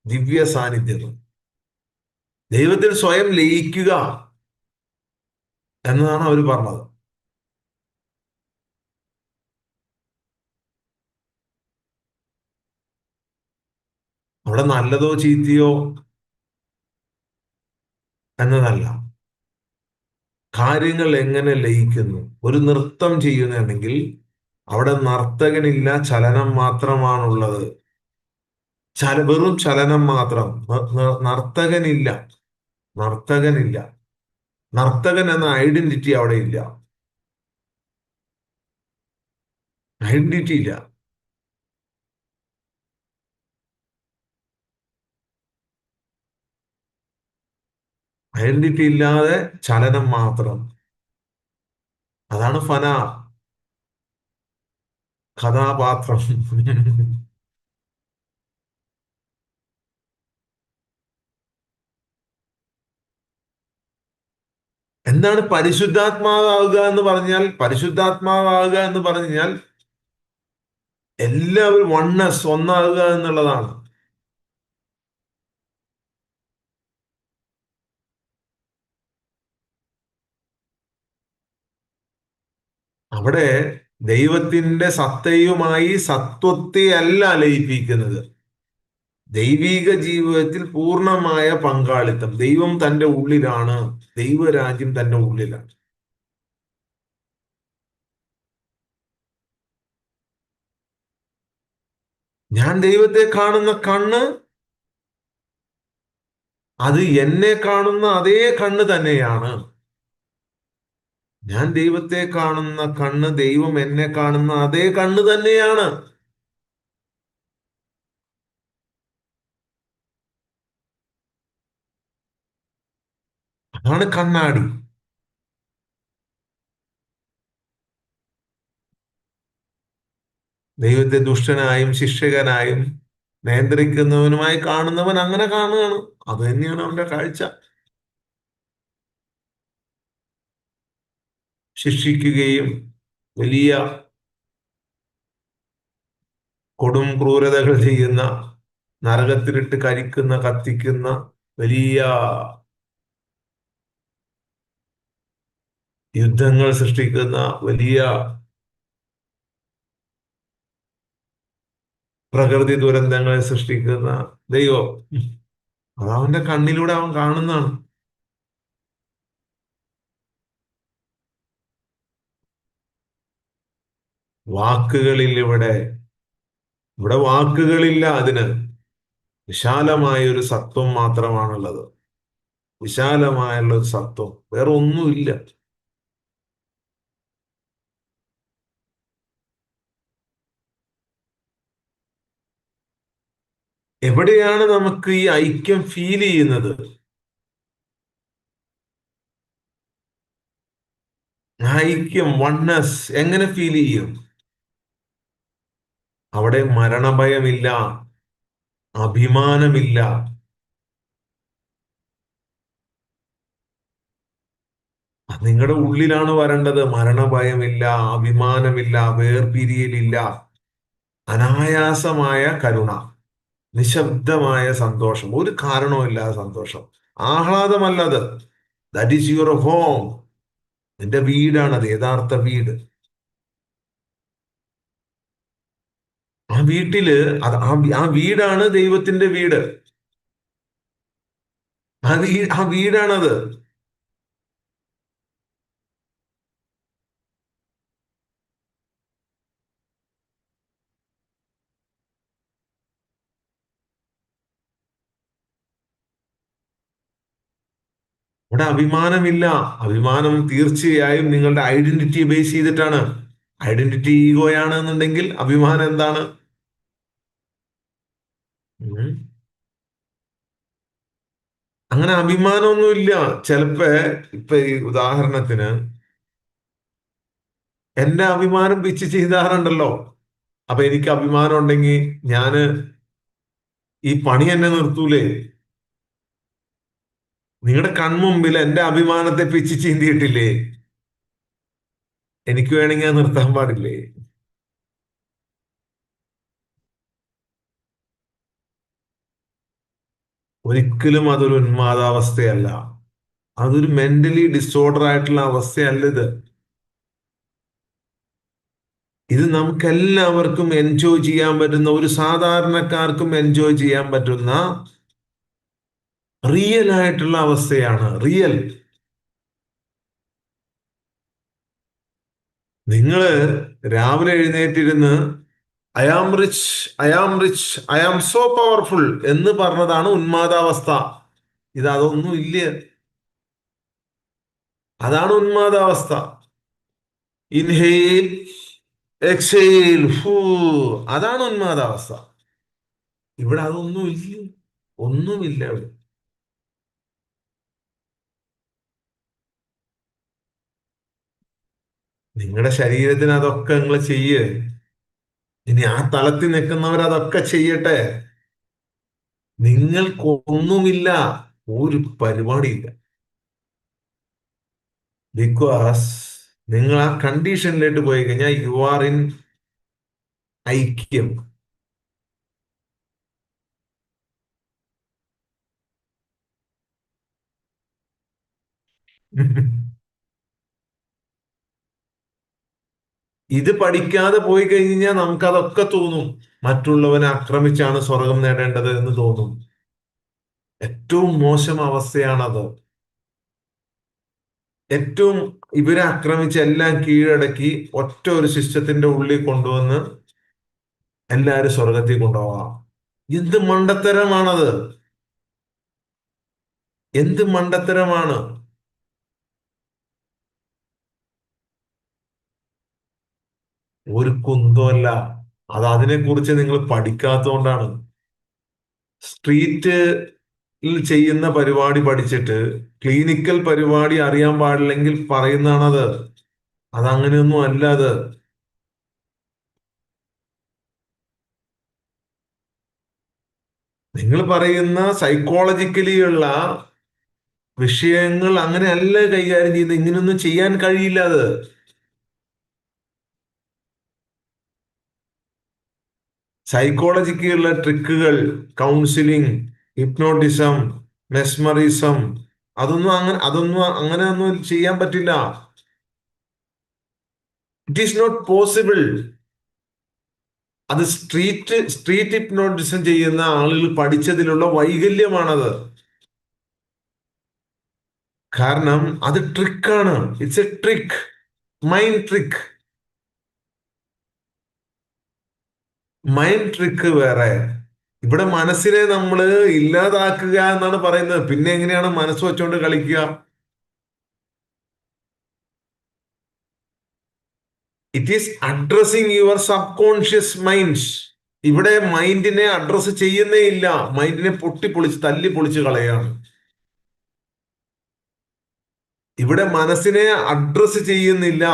ദിവ്യ സാന്നിധ്യം, ദൈവത്തിൽ സ്വയം ലയിക്കുക എന്നതാണ് അവർ പറഞ്ഞത്. അവിടെ നല്ലതോ ചീത്തയോ എന്നതല്ല, കാര്യങ്ങൾ എങ്ങനെ ലയിക്കുന്നു. ഒരു നൃത്തം ചെയ്യുന്നുണ്ടെങ്കിൽ അവിടെ നർത്തകനില്ല, ചലനം മാത്രമാണുള്ളത്. വെറും ചലനം മാത്രം. നർത്തകനില്ല. നർത്തകനില്ല. നർത്തകൻ എന്ന ഐഡന്റിറ്റി അവിടെ ഇല്ല. ഐഡന്റിറ്റി ഇല്ല. ഐഡന്റിറ്റി ഇല്ലാതെ ചലനം മാത്രം. അതാണ് ഫന, കഥാപാത്രം. എന്താണ് പരിശുദ്ധാത്മാവാകുക എന്ന് പറഞ്ഞാൽ? പരിശുദ്ധാത്മാവാകുക എന്ന് പറഞ്ഞാൽ എല്ലാവരും വണ്ണസ്, ഒന്നാകുക എന്നുള്ളതാണ്. അവിടെ ദൈവത്തിന്റെ സത്തയുമായി സത്വത്തെ അല്ല ലയിപ്പിക്കുന്നത്. ദൈവീക ജീവിതത്തിൽ പൂർണ്ണമായ പങ്കാളിത്തം. ദൈവം തന്റെ ഉള്ളിലാണ്, ദൈവരാജ്യം തന്റെ ഉള്ളിലാണ്. ഞാൻ ദൈവത്തെ കാണുന്ന കണ്ണ്, അത് എന്നെ കാണുന്ന അതേ കണ്ണ് തന്നെയാണ്. ഞാൻ ദൈവത്തെ കാണുന്ന കണ്ണ്, ദൈവം എന്നെ കാണുന്ന അതേ കണ്ണ് തന്നെയാണ്. അതാണ് കണ്ണാടി. ദൈവത്തെ ദുഷ്ടനായും ശിക്ഷകനായും നിയന്ത്രിക്കുന്നവനുമായി കാണുന്നവൻ അങ്ങനെ കാണുകയാണ്. അത് തന്നെയാണ് അവന്റെ കാഴ്ച. ശിക്ഷിക്കുകയും വലിയ കൊടും ക്രൂരതകൾ ചെയ്യുന്ന, നരകത്തിലിട്ട് കരിക്കുന്ന, കത്തിക്കുന്ന, വലിയ യുദ്ധങ്ങൾ സൃഷ്ടിക്കുന്ന, വലിയ പ്രകൃതി ദുരന്തങ്ങളെ സൃഷ്ടിക്കുന്ന ദൈവം. അത് അവന്റെ കണ്ണിലൂടെ അവൻ കാണുന്നതാണ്. വാക്കുകളിൽ ഇവിടെ ഇവിടെ വാക്കുകളില്ല അതിന്. വിശാലമായ ഒരു സത്വം മാത്രമാണുള്ളത്. വിശാലമായുള്ള ഒരു സത്വം, വേറെ ഒന്നുമില്ല. എവിടെയാണ് നമുക്ക് ഈ ഐക്യം ഫീൽ ചെയ്യുന്നത്? ഐക്യം, വൺനെസ് എങ്ങനെ ഫീൽ ചെയ്യും? അവിടെ മരണഭയമില്ല. അഭിമാനമില്ല. നിങ്ങളുടെ ഉള്ളിലാണ് വരേണ്ടത്. മരണഭയമില്ല, അഭിമാനമില്ല, വേർപിരിയലില്ല, അനായാസമായ കരുണ, നിശബ്ദമായ സന്തോഷം, ഒരു കാരണവുമില്ലാതെ സന്തോഷം, ആഹ്ലാദമല്ലത്. That is your home. നിന്റെ വീടാണത്, യഥാർത്ഥ വീട്. ആ വീട്ടില് ആ വീടാണ് ദൈവത്തിന്റെ വീട്. ആ വീടാണത്. ഇവിടെ അഭിമാനമില്ല. അഭിമാനം തീർച്ചയായും നിങ്ങളുടെ ഐഡന്റിറ്റി ബേസ് ചെയ്തിട്ടാണ്. ഐഡന്റിറ്റി ഈഗോയാണ് എന്നുണ്ടെങ്കിൽ അഭിമാനം എന്താണ്? ഉം. അങ്ങനെ അഭിമാനമൊന്നുമില്ല. ചിലപ്പോ ഇപ്പൊ ഈ ഉദാഹരണത്തിന് എന്റെ അഭിമാനം പിച്ച് ചെയ്താറുണ്ടല്ലോ. അപ്പൊ എനിക്ക് അഭിമാനം ഉണ്ടെങ്കിൽ ഞാന് ഈ പണി എന്നെ നിർത്തൂലേ? നിങ്ങളുടെ കൺമുമ്പിൽ എന്റെ അഭിമാനത്തെ പിച്ച് ചീന്തിയിട്ടില്ലേ? എനിക്ക് വേണമെങ്കിൽ അത് നിർത്താൻ പാടില്ലേ? ഒരിക്കലും അതൊരു ഉന്മാദാവസ്ഥയല്ല. അതൊരു മെന്റലി ഡിസോർഡർ ആയിട്ടുള്ള അവസ്ഥയല്ല ഇത്. ഇത് നമുക്ക് എല്ലാവർക്കും എൻജോയ് ചെയ്യാൻ പറ്റുന്ന, ഒരു സാധാരണക്കാർക്കും എൻജോയ് ചെയ്യാൻ പറ്റുന്ന റിയൽ ആയിട്ടുള്ള അവസ്ഥയാണ്. റിയൽ. നിങ്ങള് രാവിലെ എഴുന്നേറ്റിരുന്ന് I am rich, I am rich, I am so powerful എന്ന് പറഞ്ഞതാണ് ഉന്മാദാവസ്ഥ. ഇത് അതൊന്നും ഇല്ല. അതാണ് ഉന്മാദാവസ്ഥ. ഇൻഹെയിൽ, എക്സെയിൽ, ഫൂ, അതാണ് ഉന്മാദാവസ്ഥ. ഇവിടെ അതൊന്നും ഇല്ല. ഒന്നുമില്ല ഇവിടെ. നിങ്ങളുടെ ശരീരത്തിന് അതൊക്കെ നിങ്ങൾ ചെയ്യ്. ഇനി ആ തലത്തിൽ നിൽക്കുന്നവർ അതൊക്കെ ചെയ്യട്ടെ. നിങ്ങൾക്കൊന്നുമില്ല. ഒരു പരിപാടിയില്ല. ബിക്കോസ് നിങ്ങൾ ആ കണ്ടീഷനിലേക്ക് പോയി കഴിഞ്ഞാൽ യു ആർ ഇൻ ഐക്യം. ഇത് പഠിക്കാതെ പോയി കഴിഞ്ഞാൽ നമുക്കതൊക്കെ തോന്നും. മറ്റുള്ളവനെ ആക്രമിച്ചാണ് സ്വർഗം നേടേണ്ടത് എന്ന് തോന്നും. ഏറ്റവും മോശം അവസ്ഥയാണത്. ഏറ്റവും ഇവരെ ആക്രമിച്ച് എല്ലാം കീഴടക്കി ഒറ്റ ഒരു സിസ്റ്റത്തിന്റെ ഉള്ളിൽ കൊണ്ടുവന്ന് എല്ലാരും സ്വർഗത്തിൽ കൊണ്ടുപോവാം. എന്ത് മണ്ടത്തരമാണത്? എന്ത് മണ്ടത്തരമാണ്? ഒരു കുന്തമല്ല. അത് അതിനെക്കുറിച്ച് നിങ്ങൾ പഠിക്കാത്തതുകൊണ്ടാണ്. സ്ട്രീറ്റിൽ ചെയ്യുന്ന പരിപാടി പഠിച്ചിട്ട് ക്ലിനിക്കൽ പരിപാടി അറിയാൻ പാടില്ലെങ്കിൽ പറയുന്നതാണത്. അതങ്ങനെയൊന്നും അല്ല അത്. നിങ്ങൾ പറയുന്ന സൈക്കോളജിക്കലി ഉള്ള വിഷയങ്ങൾ അങ്ങനെയല്ല കൈകാര്യം ചെയ്യുന്നത്. ഇങ്ങനെയൊന്നും ചെയ്യാൻ കഴിയില്ല അത്. സൈക്കോളജിക്കുള്ള ട്രിക്കുകൾ, കൗൺസിലിംഗ്, ഹിപ്നോട്ടിസം, മെസ്മറിസം, അങ്ങനെയൊന്നും ചെയ്യാൻ പറ്റില്ല. It is not possible. അത് സ്ട്രീറ്റ് ഹിപ്നോട്ടിസം ചെയ്യുന്ന ആളുകൾ പഠിച്ചതിലുള്ള വൈകല്യമാണത്. കാരണം അത് ട്രിക്കാണ്. It's a trick, mind trick. Mind trick വേറെ. ഇവിടെ മനസ്സിനെ നമ്മൾ ഇല്ലാതാക്കുക എന്നാണ് പറയുന്നത്. പിന്നെ എങ്ങനെയാണ് മനസ്സ് വെച്ചുകൊണ്ട് കളിക്കുക? It is addressing your sub conscious mind. ഇവിടെ മൈൻഡിനെ അഡ്രസ്സ് ചെയ്യുന്നേ ഇല്ല. മൈൻഡിനെ പൊട്ടിപ്പൊളിച്ച് തല്ലി പൊളിച്ച് കളയാണ്. ഇവിടെ മനസ്സിനെ അഡ്രസ്സ് ചെയ്യുന്നില്ല.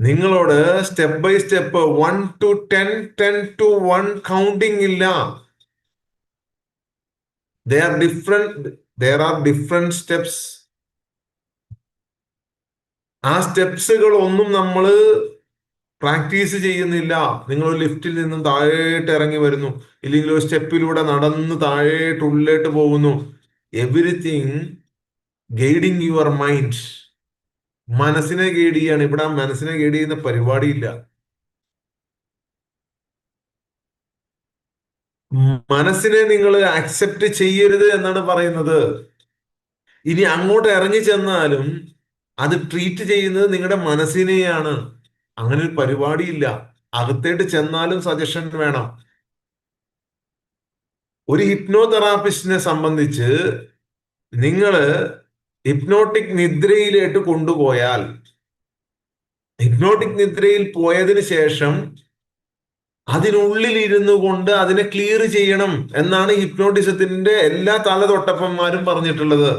നിങ്ങളോട് step by step 1 to 10, 10 to 1 counting ഇല്ല. They are different, there are different steps. ആ സ്റ്റെപ്സുകൾ ഒന്നും നമ്മൾ പ്രാക്ടീസ് ചെയ്യുന്നില്ല. നിങ്ങൾ ഒരു ലിഫ്റ്റിൽ നിന്നും താഴേട്ട് ഇറങ്ങി വരുന്നു, ഇല്ലെങ്കിൽ ഒരു സ്റ്റെപ്പിലൂടെ നടന്ന് താഴേട്ട് ഉള്ളിലേക്ക് പോകുന്നു. Everything guiding your mind. മനസ്സിനെ ഗൈഡ് ചെയ്യാണ്. ഇവിടെ മനസ്സിനെ ഗൈഡ് ചെയ്യുന്ന പരിപാടിയില്ല. മനസ്സിനെ നിങ്ങൾ അക്സെപ്റ്റ് ചെയ്യരുത് എന്നാണ് പറയുന്നത്. ഇനി അങ്ങോട്ട് ഇറങ്ങി ചെന്നാലും അത് ട്രീറ്റ് ചെയ്യുന്നത് നിങ്ങളുടെ മനസ്സിനെയാണ്. അങ്ങനെ ഒരു പരിപാടിയില്ല. അകത്തേട്ട് ചെന്നാലും സജഷൻ വേണം. ഒരു ഹിപ്നോ തെറാപ്പിസ്റ്റിനെ സംബന്ധിച്ച് നിങ്ങള് ഹിപ്നോട്ടിക് നിദ്രയിലേക്ക് കൊണ്ടുപോയാൽ, ഹിപ്നോട്ടിക് നിദ്രയിൽ പോയതിനു ശേഷം അതിനുള്ളിൽ ഇരുന്നു കൊണ്ട് അതിനെ ക്ലിയർ ചെയ്യണം എന്നാണ് ഹിപ്നോട്ടിസത്തിന്റെ എല്ലാ തലതൊട്ടപ്പന്മാരും പറഞ്ഞിട്ടുള്ളത്.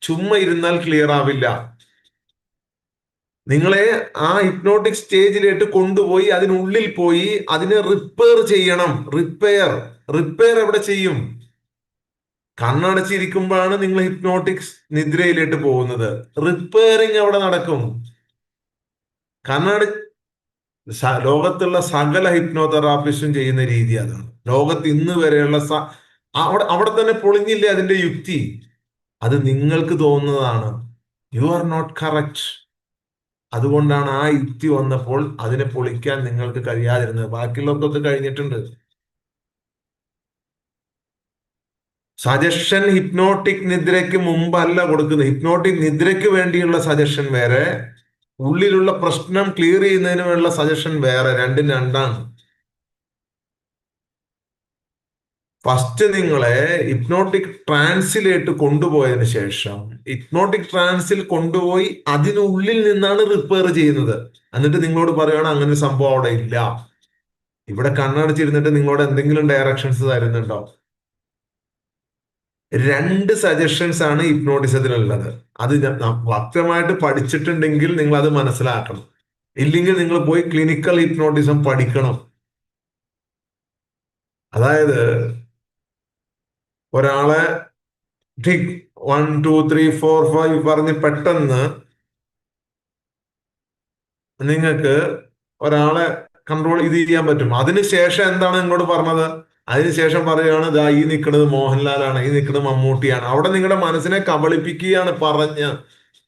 ചുമ്മാ ഇരുന്നാൽ ക്ലിയർ ആവില്ല. നിങ്ങളെ ആ ഹിപ്നോട്ടിക് സ്റ്റേജിലേക്ക് കൊണ്ടുപോയി അതിനുള്ളിൽ പോയി അതിനെ റിപ്പയർ ചെയ്യണം. റിപ്പയർ, റിപ്പയർ എവിടെ ചെയ്യും? കണ്ണടച്ചിരിക്കുമ്പോഴാണ് നിങ്ങൾ ഹിപ്നോട്ടിക് നിദ്രയിലേക്ക് പോകുന്നത്. റിപ്പയറിങ് അവിടെ നടക്കും. കണ്ണട ലോകത്തുള്ള സകല ഹിപ്നോ തെറാപ്പിസ്റ്റും ചെയ്യുന്ന രീതി അതാണ്. ലോകത്ത് ഇന്ന് വരെയുള്ള അവിടെ അവിടെ തന്നെ പൊളിഞ്ഞില്ലേ അതിന്റെ യുക്തി? അത് നിങ്ങൾക്ക് തോന്നുന്നതാണ്. You are not correct. അതുകൊണ്ടാണ് ആ യുക്തി വന്നപ്പോൾ അതിനെ പൊളിക്കാൻ നിങ്ങൾക്ക് കഴിയാതിരുന്നത്. ബാക്കിയുള്ളവർക്കൊക്കെ കഴിഞ്ഞിട്ടുണ്ട്. സജഷൻ ഹിപ്നോട്ടിക് നിദ്രയ്ക്ക് മുമ്പല്ല കൊടുക്കുന്നത്. ഹിപ്നോട്ടിക് നിദ്രയ്ക്ക് വേണ്ടിയുള്ള സജഷൻ വേറെ, ഉള്ളിലുള്ള പ്രശ്നം ക്ലിയർ ചെയ്യുന്നതിന് വേണ്ടിയുള്ള സജഷൻ വേറെ. രണ്ടും രണ്ടാണ്. ഫസ്റ്റ് നിങ്ങളെ ഹിപ്നോട്ടിക് ട്രാൻസിലേക്ക് കൊണ്ടുപോയതിനു ശേഷം, ഹിപ്നോട്ടിക് ട്രാൻസിൽ കൊണ്ടുപോയി അതിനുള്ളിൽ നിന്നാണ് റിപ്പയർ ചെയ്യുന്നത്. എന്നിട്ട് നിങ്ങളോട് പറയുകയാണ് അങ്ങനെ ഒരു സംഭവം അവിടെ ഇല്ല. ഇവിടെ കണ്ണടച്ചിരുന്നിട്ട് നിങ്ങളോട് എന്തെങ്കിലും ഡയറക്ഷൻസ് തരുന്നുണ്ടോ? രണ്ട് സജഷൻസ് ആണ് ഹിപ്നോട്ടിസത്തിലുള്ളത്. അത് വ്യക്തമായിട്ട് പഠിച്ചിട്ടുണ്ടെങ്കിൽ നിങ്ങൾ അത് മനസ്സിലാക്കണം. ഇല്ലെങ്കിൽ നിങ്ങൾ പോയി ക്ലിനിക്കൽ ഹിപ്നോട്ടിസം പഠിക്കണം. അതായത് ഒരാളെ ഠിക് 1 2 3 4 5 പറഞ്ഞ് പെട്ടെന്ന് നിങ്ങൾക്ക് ഒരാളെ കൺട്രോൾ ഇത് ചെയ്യാൻ പറ്റും. അതിനുശേഷം എന്താണ് നിങ്ങളോട് പറഞ്ഞത്? അതിനുശേഷം പറയുകയാണ് ദാ ഈ നിൽക്കുന്നത് മോഹൻലാലാണ്, ഈ നിൽക്കുന്നത് മമ്മൂട്ടിയാണ്. അവിടെ നിങ്ങളുടെ മനസ്സിനെ കബളിപ്പിക്കുകയാണ്. പറഞ്ഞ്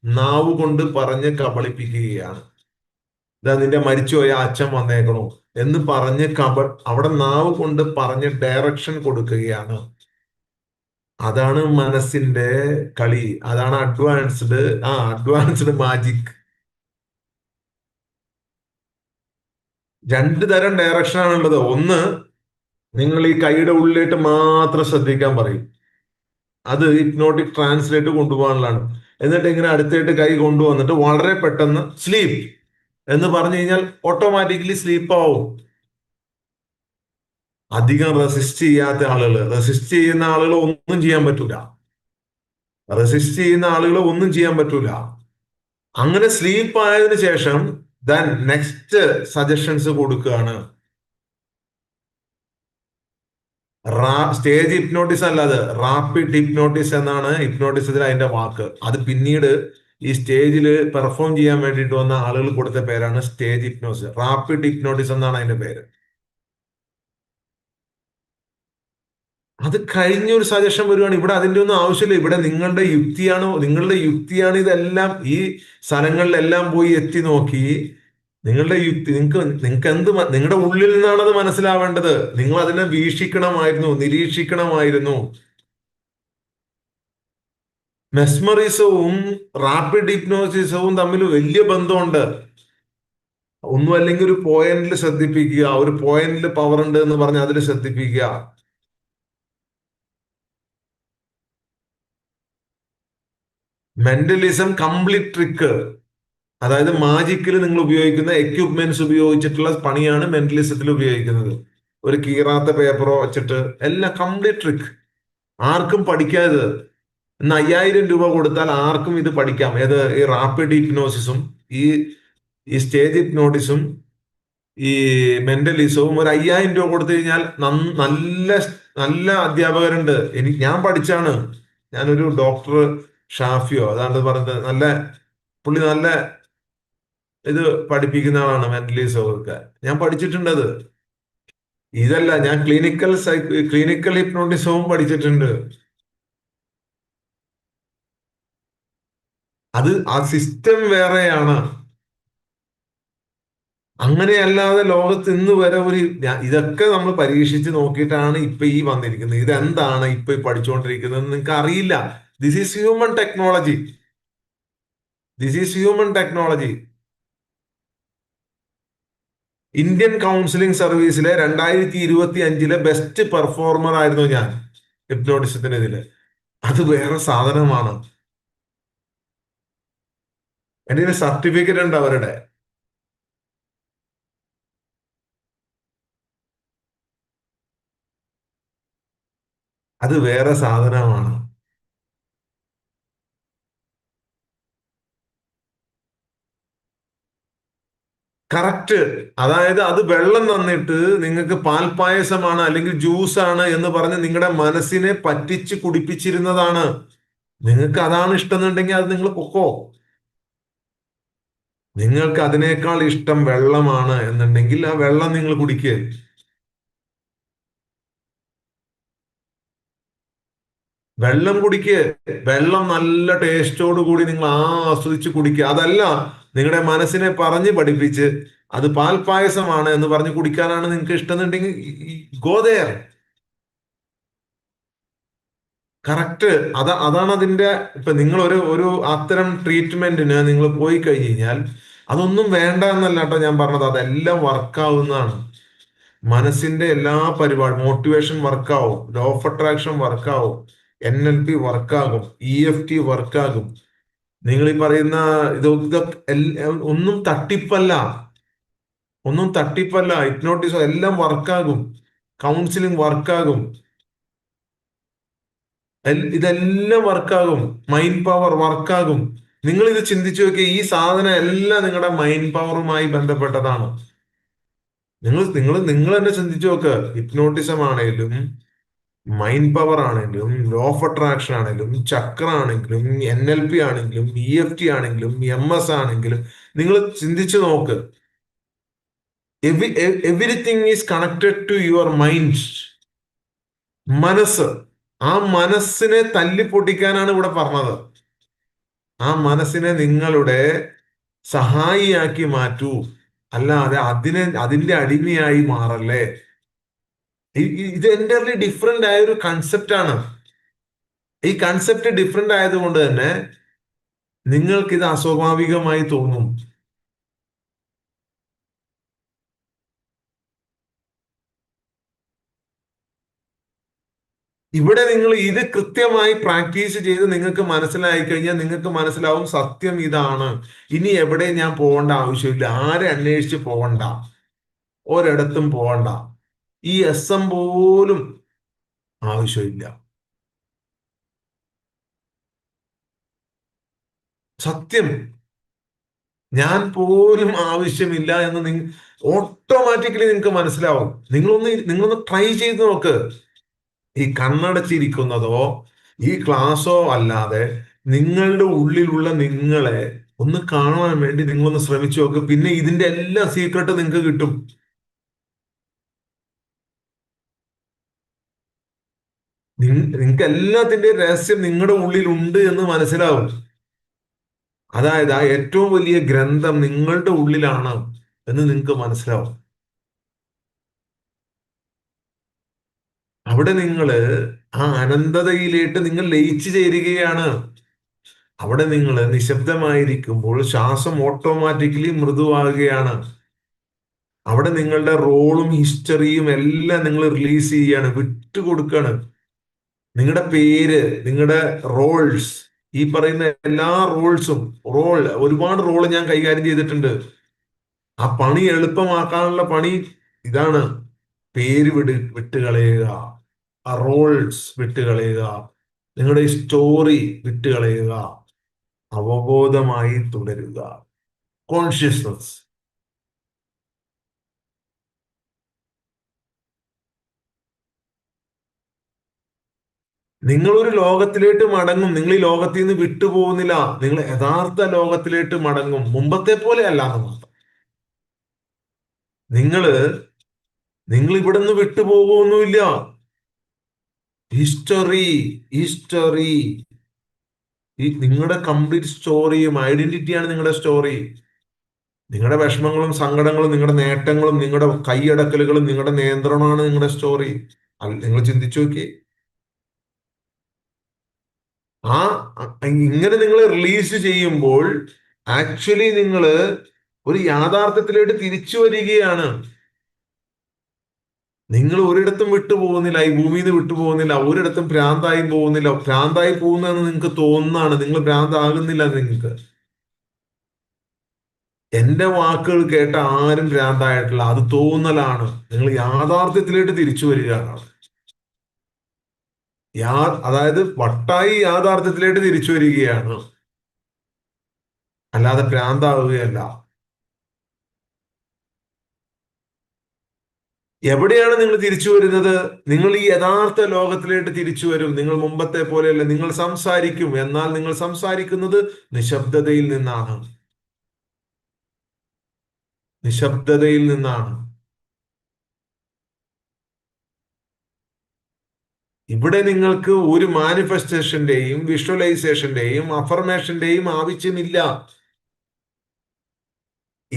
നാവ് കൊണ്ട് പറഞ്ഞ് കബളിപ്പിക്കുകയാണ്. ഇതാ നിന്റെ മരിച്ചുപോയ അച്ഛൻ വന്നേക്കണു എന്ന് പറഞ്ഞ് അവിടെ നാവ് കൊണ്ട് പറഞ്ഞ് ഡയറക്ഷൻ കൊടുക്കുകയാണ്. അതാണ് മനസ്സിന്റെ കളി. അതാണ് അഡ്വാൻസ്ഡ് മാജിക്. രണ്ട് തരം ഡയറക്ഷൻ ആണുള്ളത്. ഒന്ന്, നിങ്ങൾ ഈ കൈയുടെ ഉള്ളിലേക്ക് മാത്രം ശ്രദ്ധിക്കാൻ പറയും. അത് ഹിപ്നോട്ടിക് ട്രാൻസ്ലേറ്റ് കൊണ്ടുപോകാനുള്ളതാണ്. എന്നിട്ട് ഇങ്ങനെ അടുത്തായിട്ട് കൈ കൊണ്ടുവന്നിട്ട് വളരെ പെട്ടെന്ന് സ്ലീപ്പ് എന്ന് പറഞ്ഞു കഴിഞ്ഞാൽ ഓട്ടോമാറ്റിക്കലി സ്ലീപ്പ് ആവും. അധികം റെസിസ്റ്റ് ചെയ്യുന്ന ആളുകൾ ഒന്നും ചെയ്യാൻ പറ്റൂല. അങ്ങനെ സ്ലീപ്പ് ആയതിനു ശേഷം ദെൻ നെക്സ്റ്റ് സജഷൻസ് കൊടുക്കുകയാണ്. സ്റ്റേജ് ഹിപ്നോട്ടിസ് അല്ല, അത് റാപ്പിഡ് ഹിപ്നോട്ടിസ് എന്നാണ് ഹിപ്നോട്ടിസത്തിൽ അതിന്റെ വാക്ക്. അത് പിന്നീട് ഈ സ്റ്റേജിൽ പെർഫോം ചെയ്യാൻ വേണ്ടിയിട്ട് വന്ന ആളുകൾ കൊടുത്ത പേരാണ് സ്റ്റേജ് ഹിപ്നോസിസ്. റാപ്പിഡ് ഹിപ്നോട്ടിസ് എന്നാണ് അതിന്റെ പേര്. അത് കഴിഞ്ഞൊരു സജഷൻ വരുവാണ്. ഇവിടെ അതിന്റെ ഒന്നും ആവശ്യമില്ല. ഇവിടെ നിങ്ങളുടെ യുക്തിയാണ് ഇതെല്ലാം. ഈ സ്ഥലങ്ങളിലെല്ലാം പോയി എത്തി നോക്കി നിങ്ങളുടെ യുക്തി, നിങ്ങൾക്ക് നിങ്ങളുടെ ഉള്ളിൽ നിന്നാണ് അത് മനസ്സിലാവേണ്ടത്. നിങ്ങൾ അതിനെ വീക്ഷിക്കണമായിരുന്നു, നിരീക്ഷിക്കണമായിരുന്നു. മെസ്മറിസവും റാപ്പിഡ് ഹിപ്നോസിസവും തമ്മിൽ വലിയ ബന്ധമുണ്ട്. ഒന്നും അല്ലെങ്കിൽ ഒരു പോയിന്റിൽ ശ്രദ്ധിപ്പിക്കുക, ഒരു പോയിന്റിൽ പവർ ഉണ്ട് എന്ന് പറഞ്ഞ് അതിൽ ശ്രദ്ധിപ്പിക്കുക. Mentalism complete trick. അതായത് മാജിക്കിൽ നിങ്ങൾ ഉപയോഗിക്കുന്ന എക്യുപ്മെന്റ്സ് ഉപയോഗിച്ചിട്ടുള്ള പണിയാണ് മെന്റലിസത്തിൽ ഉപയോഗിക്കുന്നത്. ഒരു കീറാത്ത പേപ്പറോ വെച്ചിട്ട് എല്ലാം കംപ്ലീറ്റ് ട്രിക്ക്. ആർക്കും പഠിക്കാതെ ഇന്ന് 5000 രൂപ കൊടുത്താൽ ആർക്കും ഇത് പഠിക്കാം. ഏത്? ഈ റാപ്പിഡ് ഹിപ്നോസിസും ഈ ഈ സ്റ്റേജ് ഹിപ്നോട്ടിസും ഈ മെന്റലിസവും ഒരു 5,000 രൂപ കൊടുത്തു കഴിഞ്ഞാൽ നല്ല നല്ല അധ്യാപകരുണ്ട്. ഞാൻ പഠിച്ചാണ്. ഞാനൊരു ഡോക്ടർ ഷാഫിയോ അതാണ്ട് പറഞ്ഞത്, നല്ല പുള്ളി നല്ല ഇത് പഠിപ്പിക്കുന്ന ആളാണ് മെന്റലിസം ഒക്കെ. ഞാൻ പഠിച്ചിട്ടുണ്ട് അത്. ഇതല്ല, ഞാൻ ക്ലിനിക്കൽ ഹിപ്നോട്ടിസവും പഠിച്ചിട്ടുണ്ട്. അത് ആ സിസ്റ്റം വേറെയാണ്. അങ്ങനെയല്ലാതെ ലോകത്ത് ഇന്ന് വരെ ഇതൊക്കെ നമ്മൾ പരീക്ഷിച്ച് നോക്കിയിട്ടാണ് ഇപ്പൊ ഈ വന്നിരിക്കുന്നത്. ഇതെന്താണ് ഇപ്പൊ ഈ പഠിച്ചുകൊണ്ടിരിക്കുന്നത് നിങ്ങൾക്ക് അറിയില്ല. This is human technology. This is human technology. Indian counselling സർവീസിലെ 2025-ലെ ബെസ്റ്റ് പെർഫോമർ ആയിരുന്നു ഞാൻ ഹിപ്നോട്ടിസത്തിന് ഇതില്. അത് വേറെ സാധനമാണ്. എന്റെ സർട്ടിഫിക്കറ്റ് ഉണ്ട് അവരുടെ. അത് വേറെ സാധനമാണ്. കറക്റ്റ്. അതായത് അത് വെള്ളം തന്നിട്ട് നിങ്ങൾക്ക് പാൽപ്പായസമാണ് അല്ലെങ്കിൽ ജ്യൂസാണ് എന്ന് പറഞ്ഞ് നിങ്ങളുടെ മനസ്സിനെ പറ്റിച്ച് കുടിപ്പിച്ചിരുന്നതാണ്. നിങ്ങൾക്ക് അതാണ് ഇഷ്ടം എന്നുണ്ടെങ്കിൽ അത് നിങ്ങൾ പൊക്കോ. നിങ്ങൾക്ക് അതിനേക്കാൾ ഇഷ്ടം വെള്ളമാണ് എന്നുണ്ടെങ്കിൽ ആ വെള്ളം നിങ്ങൾ കുടിക്കുക. വെള്ളം കുടിക്കുക. വെള്ളം നല്ല ടേസ്റ്റോട് കൂടി നിങ്ങൾ ആസ്വദിച്ച് കുടിക്കുക. അതല്ല, നിങ്ങളുടെ മനസ്സിനെ പറഞ്ഞ് പഠിപ്പിച്ച് അത് പാൽപ്പായസമാണ് എന്ന് പറഞ്ഞ് കുടിക്കാനാണ് നിങ്ങൾക്ക് ഇഷ്ടം എന്നുണ്ടെങ്കിൽ ഗോ ദെയർ. കറക്റ്റ്. അതാണ് അതിന്റെ. ഇപ്പൊ നിങ്ങൾ ഒരു അത്തരം ട്രീറ്റ്മെന്റിന് നിങ്ങൾ പോയി കഴിഞ്ഞ് കഴിഞ്ഞാൽ അതൊന്നും വേണ്ട എന്നല്ല കേട്ടോ ഞാൻ പറഞ്ഞത്. അതെല്ലാം വർക്കാവുന്നതാണ്. മനസ്സിന്റെ എല്ലാ പരിപാടി, മോട്ടിവേഷൻ വർക്കാവും, ലോ ഓഫ് അട്രാക്ഷൻ വർക്കാവും, NLP വർക്കാകും, EFT വർക്കാകും. നിങ്ങൾ ഈ പറയുന്ന ഇതൊക്കെ ഒന്നും തട്ടിപ്പല്ല. ഒന്നും തട്ടിപ്പല്ല. ഹിപ്നോട്ടിസം എല്ലാം വർക്കാകും. കൗൺസിലിംഗ് വർക്കാകും. ഇതെല്ലാം വർക്കാകും. Mind power വർക്കാകും. നിങ്ങൾ ഇത് ചിന്തിച്ചു നോക്കിയ ഈ സാധനം എല്ലാം നിങ്ങളുടെ മൈൻഡ് പവറുമായി ബന്ധപ്പെട്ടതാണ്. നിങ്ങൾ തന്നെ ചിന്തിച്ചു നോക്ക്. ഹിപ്നോട്ടിസം ആണെങ്കിലും മൈൻഡ് പവർ ആണെങ്കിലും ലോ ഓഫ് അട്രാക്ഷൻ ആണെങ്കിലും ചക്ര ആണെങ്കിലും NLP ആണെങ്കിലും EFT ആണെങ്കിലും MS ആണെങ്കിലും നിങ്ങൾ ചിന്തിച്ചു നോക്ക്. Everything is connected to your mind. മനസ്സ്. ആ മനസ്സിനെ തല്ലിപ്പൊട്ടിക്കാനാണ് ഇവിടെ പറഞ്ഞത്. ആ മനസ്സിനെ നിങ്ങളുടെ സഹായിയാക്കി മാറ്റൂ. അല്ലാതെ അതിന്റെ അടിമയായി മാറല്ലേ. ഇത് എൻ്റർലി ഡിഫറെന്റ് ആയ ഒരു കൺസെപ്റ്റ് ആണ്. ഈ കൺസെപ്റ്റ് ഡിഫറെന്റ് ആയതുകൊണ്ട് തന്നെ നിങ്ങൾക്ക് ഇത് അസ്വാഭാവികമായി തോന്നും. ഇവിടെ നിങ്ങൾ ഇത് കൃത്യമായി പ്രാക്ടീസ് ചെയ്ത് നിങ്ങൾക്ക് മനസ്സിലായി കഴിഞ്ഞാൽ നിങ്ങൾക്ക് മനസ്സിലാവും സത്യം ഇതാണ്. ഇനി എവിടെ ഞാൻ പോകേണ്ട ആവശ്യമില്ല. ആരെ അന്വേഷിച്ച് പോകണ്ട. ഒരിടത്തും പോകണ്ട. ഈ SM പോലും ആവശ്യമില്ല. സത്യം. ഞാൻ പോലും ആവശ്യമില്ല എന്ന് ഓട്ടോമാറ്റിക്കലി നിങ്ങൾക്ക് മനസ്സിലാവും. നിങ്ങളൊന്ന് ട്രൈ ചെയ്ത് നോക്ക്. ഈ കണ്ണടച്ചിരിക്കുന്നതോ ഈ ക്ലാസ്സോ അല്ലാതെ നിങ്ങളുടെ ഉള്ളിലുള്ള നിങ്ങളെ ഒന്ന് കാണാൻ വേണ്ടി നിങ്ങളൊന്ന് ശ്രമിച്ചു നോക്ക്. പിന്നെ ഇതിന്റെ എല്ലാ സീക്രട്ട് നിങ്ങൾക്ക് കിട്ടും. നിങ്ങൾക്ക് എല്ലാത്തിന്റെ രഹസ്യം നിങ്ങളുടെ ഉള്ളിൽ ഉണ്ട് എന്ന് മനസ്സിലാവും. അതായത് ആ ഏറ്റവും വലിയ ഗ്രന്ഥം നിങ്ങളുടെ ഉള്ളിലാണ് എന്ന് നിങ്ങൾക്ക് മനസ്സിലാവും. അവിടെ നിങ്ങള് ആ അനന്തതയിലേക്ക് നിങ്ങൾ ലയിച്ചു ചേരുകയാണ്. അവിടെ നിങ്ങൾ നിശബ്ദമായിരിക്കുമ്പോൾ ശ്വാസം ഓട്ടോമാറ്റിക്കലി മൃദുവാകുകയാണ്. അവിടെ നിങ്ങളുടെ റോളും ഹിസ്റ്ററിയും എല്ലാം നിങ്ങൾ റിലീസ് ചെയ്യാണ്, വിട്ടുകൊടുക്കാണ്. നിങ്ങളുടെ പേര്, നിങ്ങളുടെ റോൾസ്, ഈ പറയുന്ന എല്ലാ റോൾസും, ഒരുപാട് റോള് ഞാൻ കൈകാര്യം ചെയ്തിട്ടുണ്ട്. ആ പണി എളുപ്പമാക്കാനുള്ള പണി ഇതാണ്. പേര് വിട്ടുകളയുക, ആ റോൾസ് വിട്ടുകളയുക, നിങ്ങളുടെ സ്റ്റോറി വിട്ടുകളയുക, അവബോധമായി തുടരുക. കോൺഷ്യസ്നസ്. നിങ്ങൾ ഒരു ലോകത്തിലേക്ക് മടങ്ങും. നിങ്ങൾ ഈ ലോകത്തിൽ നിന്ന് വിട്ടുപോകുന്നില്ല. നിങ്ങൾ യഥാർത്ഥ ലോകത്തിലേക്ക് മടങ്ങും. മുമ്പത്തെ പോലെ അല്ല എന്ന് മാത്രം. നിങ്ങള് നിങ്ങൾ ഇവിടെ നിന്ന് വിട്ടുപോകുമൊന്നുമില്ല. ഹിസ്റ്ററി, ഹിസ്റ്ററി, ഈ നിങ്ങളുടെ കംപ്ലീറ്റ് സ്റ്റോറിയും ഐഡന്റിറ്റിയാണ് നിങ്ങളുടെ സ്റ്റോറി. നിങ്ങളുടെ വിഷമങ്ങളും സങ്കടങ്ങളും നിങ്ങളുടെ നേട്ടങ്ങളും നിങ്ങളുടെ കൈയടക്കലുകളും നിങ്ങളുടെ നിയന്ത്രണമാണ് നിങ്ങളുടെ സ്റ്റോറി. നിങ്ങൾ ചിന്തിച്ചു നോക്കി. ആ ഇങ്ങനെ നിങ്ങൾ റിലീസ് ചെയ്യുമ്പോൾ ആക്ച്വലി നിങ്ങൾ ഒരു യാഥാർത്ഥ്യത്തിലേക്ക് തിരിച്ചു വരികയാണ്. നിങ്ങൾ ഒരിടത്തും വിട്ടുപോകുന്നില്ല, ഈ ഭൂമിയിൽ നിന്ന് വിട്ടുപോകുന്നില്ല, ഒരിടത്തും ഭ്രാന്തായി പോകുന്നില്ല. ഭ്രാന്തായി പോകുന്നതെന്ന് നിങ്ങൾക്ക് തോന്നുന്നതാണ്, നിങ്ങൾ ഭ്രാന്താകുന്നില്ല. നിങ്ങൾക്ക് എന്റെ വാക്കുകൾ കേട്ട ആരും ഭ്രാന്തായിട്ടില്ല, അത് തോന്നലാണ്. നിങ്ങൾ യാഥാർത്ഥ്യത്തിലേക്ക് തിരിച്ചു വരികയാണ്. അതായത് വട്ടായി യാഥാർത്ഥ്യത്തിലേക്ക് തിരിച്ചു വരികയാണ്, അല്ലാതെ ഭ്രാന്താവുകയല്ല. എവിടെയാണ് നിങ്ങൾ തിരിച്ചു വരുന്നത്? നിങ്ങൾ ഈ യഥാർത്ഥ ലോകത്തിലേക്ക് തിരിച്ചു വരും. നിങ്ങൾ മുമ്പത്തെ പോലെയല്ല. നിങ്ങൾ സംസാരിക്കും, എന്നാൽ നിങ്ങൾ സംസാരിക്കുന്നത് നിശബ്ദതയിൽ നിന്നാണ്. നിശബ്ദതയിൽ നിന്നാണ്. ഇവിടെ നിങ്ങൾക്ക് ഒരു മാനിഫെസ്റ്റേഷന്റെയും വിഷ്വലൈസേഷന്റെയും അഫർമേഷന്റെയും ആവശ്യമില്ല.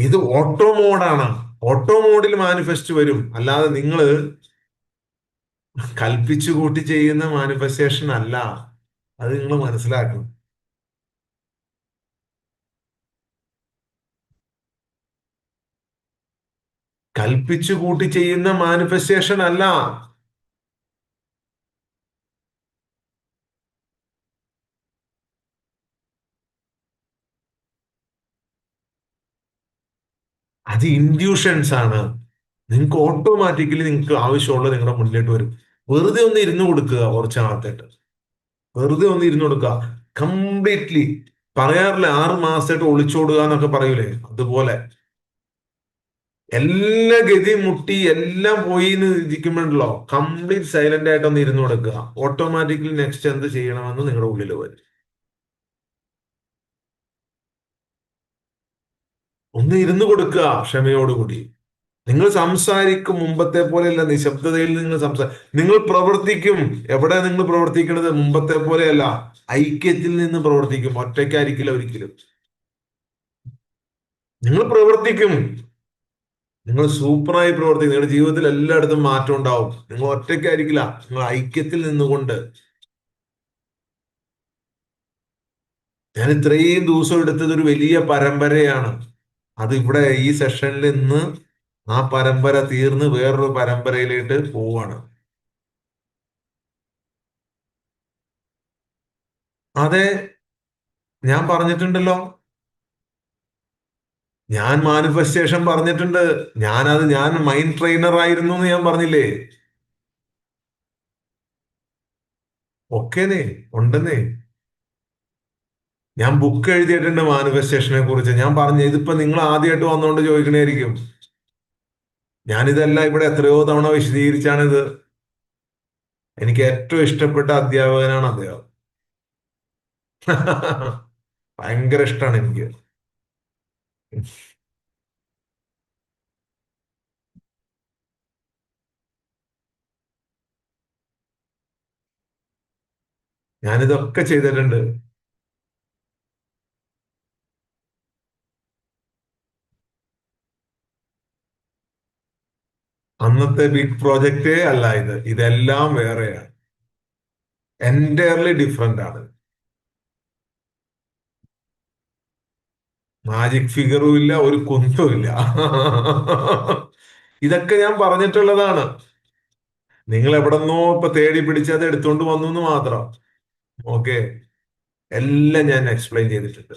ഇത് ഓട്ടോ മോഡാണ്. ഓട്ടോ മോഡിൽ മാനിഫെസ്റ്റ് വരും, അല്ലാതെ നിങ്ങൾ കൽപ്പിച്ചു കൂട്ടി ചെയ്യുന്ന മാനിഫെസ്റ്റേഷൻ അല്ല. അത് നിങ്ങൾ മനസ്സിലാക്കണം. കൽപ്പിച്ചു കൂട്ടി ചെയ്യുന്ന മാനിഫെസ്റ്റേഷൻ അല്ല. അത് ഇൻഡ്യൂഷൻസ് ആണ്. നിങ്ങൾക്ക് ഓട്ടോമാറ്റിക്കലി നിങ്ങൾക്ക് ആവശ്യമുള്ളത് നിങ്ങളുടെ മുന്നിലോട്ട് വരും. വെറുതെ ഒന്ന് ഇരുന്ന് കൊടുക്കുക കുറച്ച് നാളത്തേട്ട്. വെറുതെ ഒന്ന് ഇരുന്ന് കൊടുക്കുക. കംപ്ലീറ്റ്ലി പറയാറില്ല 6 മാസമായിട്ട് ഒളിച്ചോടുക എന്നൊക്കെ പറയൂലേ, അതുപോലെ എല്ലാ ഗതി മുട്ടി എല്ലാം പോയി എന്ന് ഇരിക്കുമ്പോഴല്ലോ കംപ്ലീറ്റ് സൈലന്റ് ആയിട്ട് ഒന്ന് ഇരുന്ന് കൊടുക്കുക. ഓട്ടോമാറ്റിക്കലി നെക്സ്റ്റ് എന്ത് ചെയ്യണമെന്ന് നിങ്ങളുടെ ഉള്ളിൽ വരും. ഒന്ന് ഇരുന്ന് കൊടുക്കുക ക്ഷമയോടുകൂടി. നിങ്ങൾ സംസാരിക്കും, മുമ്പത്തെ പോലെയല്ല. നിശബ്ദതയിൽ നിങ്ങൾ നിങ്ങൾ പ്രവർത്തിക്കും. എവിടെ നിങ്ങൾ പ്രവർത്തിക്കുന്നത്? മുമ്പത്തെ പോലെയല്ല, ഐക്യത്തിൽ നിന്ന് പ്രവർത്തിക്കും. ഒറ്റയ്ക്കായിരിക്കില്ല ഒരിക്കലും. നിങ്ങൾ പ്രവർത്തിക്കും. നിങ്ങൾ സൂപ്പറായി പ്രവർത്തിക്കും. നിങ്ങളുടെ ജീവിതത്തിൽ എല്ലായിടത്തും മാറ്റം ഉണ്ടാവും. നിങ്ങൾ ഒറ്റയ്ക്കായിരിക്കില്ല, നിങ്ങൾ ഐക്യത്തിൽ നിന്നുകൊണ്ട്. ഞാൻ ഇത്രയും ദിവസം എടുത്തത് ഒരു വലിയ പരമ്പരയാണ്. അത് ഇവിടെ ഈ സെഷനിൽ ഇന്ന് ആ പരമ്പര തീർന്ന് വേറൊരു പരമ്പരയിലേക്ക് പോവാണ്. അതെ, ഞാൻ പറഞ്ഞിട്ടുണ്ടല്ലോ. ഞാൻ മാനിഫെസ്റ്റേഷൻ പറഞ്ഞിട്ടുണ്ട്. ഞാൻ മൈൻഡ് ട്രെയിനർ ആയിരുന്നു എന്ന് ഞാൻ പറഞ്ഞില്ലേ? ഒക്കേന്നേ, ഉണ്ടെന്നേ. ഞാൻ ബുക്ക് എഴുതിയിട്ടുണ്ട് മാനിഫെസ്റ്റേഷനെ കുറിച്ച്. ഞാൻ പറഞ്ഞു, ഇതിപ്പോ നിങ്ങൾ ആദ്യമായിട്ട് വന്നുകൊണ്ട് ചോദിക്കണായിരിക്കും. ഞാനിതെല്ലാം ഇവിടെ എത്രയോ തവണ വിശദീകരിച്ചാണിത്. എനിക്ക് ഏറ്റവും ഇഷ്ടപ്പെട്ട അധ്യാപകനാണ് അദ്ദേഹം. ഭയങ്കര ഇഷ്ടമാണ് എനിക്ക്. ഞാനിതൊക്കെ ചെയ്തിട്ടുണ്ട്. അന്നത്തെ ബിഗ് പ്രോജക്റ്റേ അല്ല ഇത്. ഇതെല്ലാം വേറെയാണ്. എൻറ്റയർലി ഡിഫറെന്റ് ആണ്. മാജിക് ഫിഗറും ഇല്ല, ഒരു കുന്തവും ഇല്ല. ഇതൊക്കെ ഞാൻ പറഞ്ഞിട്ടുള്ളതാണ്. നിങ്ങൾ എവിടെന്നോ ഇപ്പൊ തേടി പിടിച്ചത് എടുത്തുകൊണ്ട് വന്നു എന്ന് മാത്രം. ഓക്കെ, എല്ലാം ഞാൻ എക്സ്പ്ലെയിൻ ചെയ്തിട്ടുണ്ട്.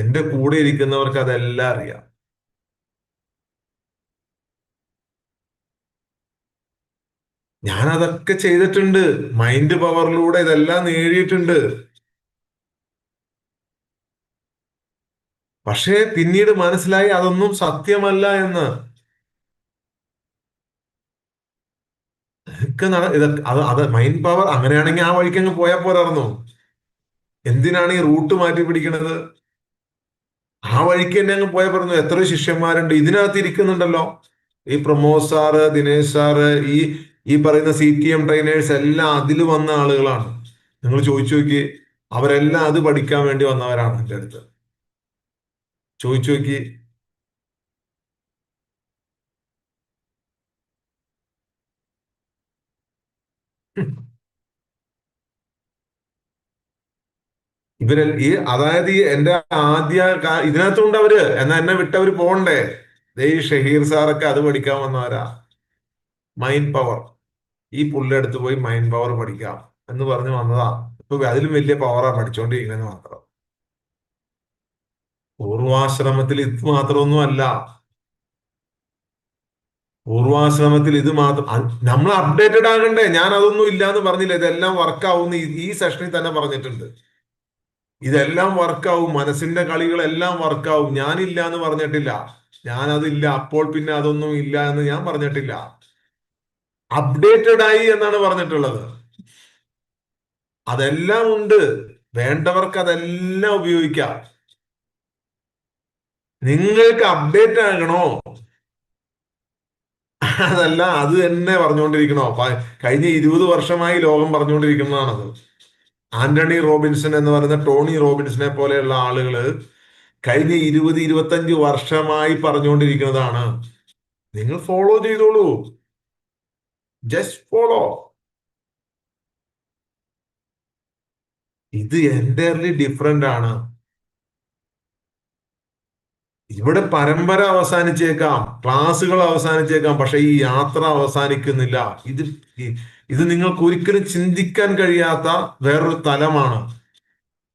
എന്റെ കൂടെ ഇരിക്കുന്നവർക്ക് അതെല്ലാം അറിയാം. ഞാൻ അതൊക്കെ ചെയ്തിട്ടുണ്ട്. മൈൻഡ് പവറിലൂടെ ഇതെല്ലാം നേടിയിട്ടുണ്ട്. പക്ഷേ പിന്നീട് മനസ്സിലായി അതൊന്നും സത്യമല്ല എന്ന്. ഇതൊക്കെ അത് മൈൻഡ് പവർ അങ്ങനെയാണെങ്കിൽ ആ വഴിക്ക് അങ്ങ് പോയാൽ പോരായിരുന്നോ? എന്തിനാണ് ഈ റൂട്ട് മാറ്റി പിടിക്കണത്? ആ വഴിക്ക് തന്നെ അങ്ങ് പോയാൽ പറഞ്ഞു. എത്ര ശിഷ്യന്മാരുണ്ട് ഇതിനകത്ത് ഇരിക്കുന്നുണ്ടല്ലോ. ഈ പ്രമോദ് സാറ്, ദിനേശ് സാറ്, ഈ ഈ പറയുന്ന CTM ട്രെയിനേഴ്സ് എല്ലാം അതിൽ വന്ന ആളുകളാണ്. നിങ്ങൾ ചോദിച്ചു നോക്കി, അവരെല്ലാം അത് പഠിക്കാൻ വേണ്ടി വന്നവരാണ് എൻ്റെ അടുത്ത്. ചോദിച്ചു നോക്കി. അതായത് ഈ എന്റെ ആദ്യ ഇതിനകത്തുണ്ട് അവര്. എന്നാ എന്നെ വിട്ടവര് പോണ്ടേ? ദേ ഈ ഷഹീർ സാറൊക്കെ അത് പഠിക്കാൻ വന്നവരാ. Mind power. ഈ പുള്ളി അടുത്ത് പോയി മൈൻഡ് പവർ പഠിക്കാം എന്ന് പറഞ്ഞു വന്നതാ. ഇപ്പൊ അതിലും വലിയ പവറാ പഠിച്ചുകൊണ്ടിരിക്കുന്നത് മാത്രം. പൂർവാശ്രമത്തിൽ ഇത് മാത്രമൊന്നും അല്ല. പൂർവാശ്രമത്തിൽ ഇത് മാത്രം നമ്മൾ അപ്ഡേറ്റഡ് ആകണ്ടേ? ഞാൻ അതൊന്നും ഇല്ലാന്ന് പറഞ്ഞില്ല. ഇതെല്ലാം വർക്കാവും ഈ സെഷനിൽ തന്നെ പറഞ്ഞിട്ടുണ്ട്. ഇതെല്ലാം വർക്കാവും. മനസ്സിന്റെ കളികളെല്ലാം വർക്കാവും. ഞാനില്ല എന്ന് പറഞ്ഞിട്ടില്ല. ഞാനതില്ല അപ്പോൾ പിന്നെ അതൊന്നും ഇല്ല എന്ന് ഞാൻ പറഞ്ഞിട്ടില്ല. അപ്ഡേറ്റഡ് ആയി എന്നാണ് പറഞ്ഞിട്ടുള്ളത്. അതെല്ലാം ഉണ്ട്. വേണ്ടവർക്ക് അതെല്ലാം ഉപയോഗിക്കാം. നിങ്ങൾക്ക് അപ്ഡേറ്റ് ആകണോ? അതല്ല, അത് തന്നെ പറഞ്ഞുകൊണ്ടിരിക്കണോ? കഴിഞ്ഞ 20 വർഷമായി ലോകം പറഞ്ഞുകൊണ്ടിരിക്കുന്നതാണത്. ആന്റണി റോബിൻസൺ എന്ന് പറയുന്ന ടോണി റോബിൻസിനെ പോലെയുള്ള ആളുകള് കഴിഞ്ഞ 20-25 വർഷമായി പറഞ്ഞുകൊണ്ടിരിക്കുന്നതാണ്. നിങ്ങൾ ഫോളോ ചെയ്തോളൂ. Just follow. ഇത് എൻറ്റയർലി ഡിഫറെന്റ് ആണ്. ഇവിടെ പരമ്പര അവസാനിച്ചേക്കാം, ക്ലാസ്സുകൾ അവസാനിച്ചേക്കാം, പക്ഷെ ഈ യാത്ര അവസാനിക്കുന്നില്ല. ഇത് ഇത് നിങ്ങൾക്ക് ഒരിക്കലും ചിന്തിക്കാൻ കഴിയാത്ത വേറൊരു തലമാണ്.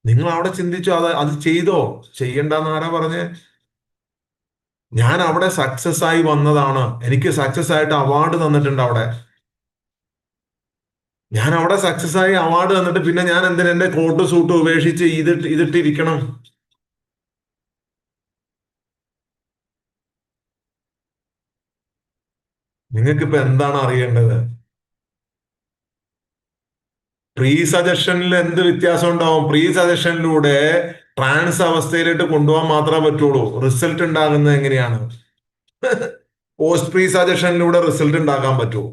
നിങ്ങൾ അവിടെ ചിന്തിച്ചോ? അത് ചെയ്തോ? ചെയ്യണ്ടെന്ന് ആരാ പറഞ്ഞേ? ഞാൻ അവിടെ സക്സസ് ആയി വന്നതാണ്. എനിക്ക് സക്സസ് ആയിട്ട് അവാർഡ് തന്നിട്ടുണ്ട് അവിടെ. ഞാൻ അവിടെ സക്സസ് ആയി അവാർഡ് തന്നിട്ട് പിന്നെ ഞാൻ എന്തിനാ എന്റെ കോട്ട് സൂട്ട് ഉപേക്ഷിച്ച് ഇതിട്ടിരിക്കണം? നിങ്ങൾക്ക് ഇപ്പൊ എന്താണ് അറിയേണ്ടത്? പ്രീ സജഷനിൽ എന്ത് വ്യത്യാസം ഉണ്ടാവും? പ്രീ സജഷനിലൂടെ ട്രാൻസ് അവസ്ഥയിലേക്ക് കൊണ്ടുപോകാൻ മാത്രമേ പറ്റുള്ളൂ. റിസൾട്ട് ഉണ്ടാകുന്നത് എങ്ങനെയാണ്? പോസ്റ്റ് പ്രീ സജഷനിലൂടെ റിസൾട്ട് ഉണ്ടാക്കാൻ പറ്റുമോ?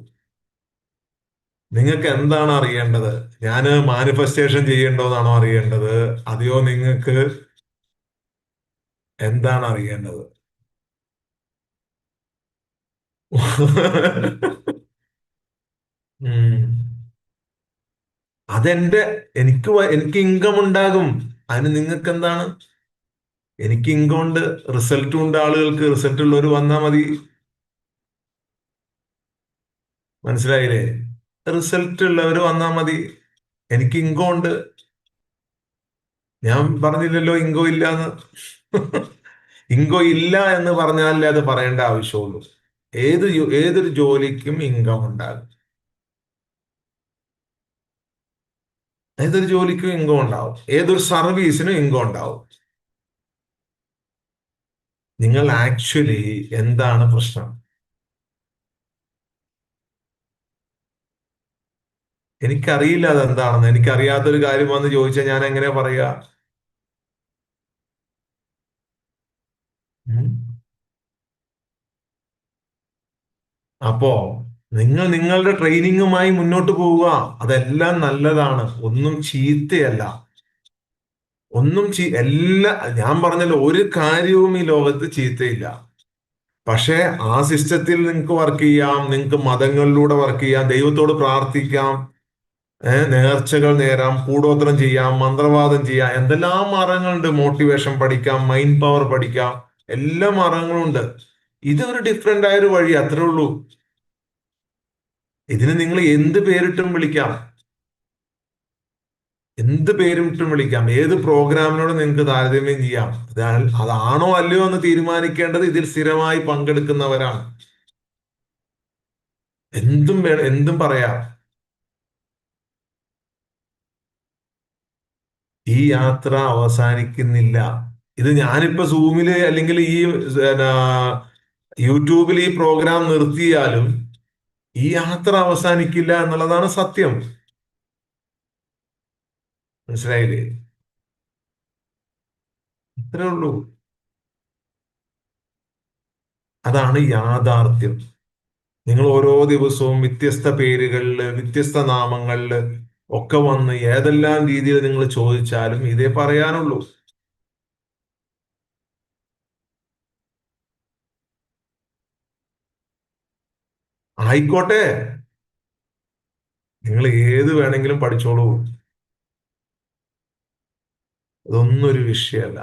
നിങ്ങൾക്ക് എന്താണ് അറിയേണ്ടത്? ഞാന് മാനിഫെസ്റ്റേഷൻ ചെയ്യേണ്ടോന്നാണോ അറിയേണ്ടത്? അതെയോ നിങ്ങൾക്ക് എന്താണ് അറിയേണ്ടത്? ഉം. അതെന്റെ എനിക്ക് ഇൻകം ഉണ്ടാകും. അതിന് നിങ്ങൾക്ക് എന്താണ്? എനിക്ക് ഇൻകം ഉണ്ട്, റിസൾട്ടും ഉണ്ട്. ആളുകൾക്ക് റിസൾട്ട് ഉള്ളവർ വന്നാൽ മതി. മനസ്സിലായില്ലേ? റിസൾട്ട് ഉള്ളവർ വന്നാൽ മതി. എനിക്ക് ഇൻകം ഉണ്ട്. ഞാൻ പറഞ്ഞില്ലല്ലോ ഇൻകം ഇല്ല എന്ന്. ഇൻകം ഇല്ല എന്ന് പറഞ്ഞാലേ അത് പറയേണ്ട ആവശ്യമുള്ളൂ. ഏതൊരു ജോലിക്കും ഇൻകം ഉണ്ടാകും. ഏതൊരു ജോലിക്കും ഇൻകം ഉണ്ടാവും. ഏതൊരു സർവീസിനും ഇൻകം ഉണ്ടാവും. നിങ്ങൾ ആക്ച്വലി എന്താണ് പ്രശ്നം? എനിക്കറിയില്ല അതെന്താണെന്ന്. എനിക്കറിയാത്തൊരു കാര്യം വന്ന് ചോദിച്ചാൽ ഞാൻ എങ്ങനെ പറയുക? ഉം. അപ്പോ നിങ്ങൾ നിങ്ങളുടെ ട്രെയിനിങ്ങുമായി മുന്നോട്ട് പോവുക. അതെല്ലാം നല്ലതാണ്. ഒന്നും ചീത്തയല്ല. ഞാൻ പറഞ്ഞല്ലോ, ഒരു കാര്യവും ഈ ലോകത്ത് ചീത്തയില്ല. പക്ഷേ ആ സിസ്റ്റത്തിൽ നിങ്ങൾക്ക് വർക്ക് ചെയ്യാം. നിങ്ങൾക്ക് മതങ്ങളിലൂടെ വർക്ക് ചെയ്യാം. ദൈവത്തോട് പ്രാർത്ഥിക്കാം. നേർച്ചകൾ നേരാം. കൂടോത്രം ചെയ്യാം. മന്ത്രവാദം ചെയ്യാം. എന്തെല്ലാം മാർഗങ്ങളുണ്ട്. മോട്ടിവേഷൻ പഠിക്കാം. മൈൻഡ് പവർ പഠിക്കാം. എല്ലാ മാർഗങ്ങളും ഉണ്ട്. ഇതൊരു ഡിഫറെന്റ് ആയ ഒരു വഴി, അത്രേ ഉള്ളൂ. ഇതിന് നിങ്ങൾ എന്ത് പേരിട്ടും വിളിക്കാം. എന്ത് പേരിട്ടും വിളിക്കാം. ഏത് പ്രോഗ്രാമിനോട് നിങ്ങൾക്ക് താരതമ്യം ചെയ്യാം. അതാണോ അല്ലയോ എന്ന് തീരുമാനിക്കേണ്ടത് ഇതിൽ സ്ഥിരമായി പങ്കെടുക്കുന്നവരാണ്. എന്തും വേണം, എന്തും പറയാം. ഈ യാത്ര അവസാനിക്കുന്നില്ല. ഇത് ഞാനിപ്പോ സൂമില് അല്ലെങ്കിൽ ഈ എന്നാ, യൂട്യൂബിൽ ഈ പ്രോഗ്രാം നിർത്തിയാലും ഈ യാത്ര അവസാനിക്കില്ല എന്നുള്ളതാണ് സത്യം. മനസ്സിലായില്ലേ? ഇത്രേ ഉള്ളൂ. അതാണ് യാഥാർത്ഥ്യം. നിങ്ങൾ ഓരോ ദിവസവും വ്യത്യസ്ത പേരുകളില് വ്യത്യസ്ത നാമങ്ങളില് ഒക്കെ വന്ന് ഏതെല്ലാം രീതിയിൽ നിങ്ങൾ ചോദിച്ചാലും ഇതേ പറയാനുള്ളൂ. ആയിക്കോട്ടെ, നിങ്ങൾ ഏത് വേണമെങ്കിലും പഠിച്ചോളൂ. ഇതൊന്നും ഒരു വിഷയമല്ല.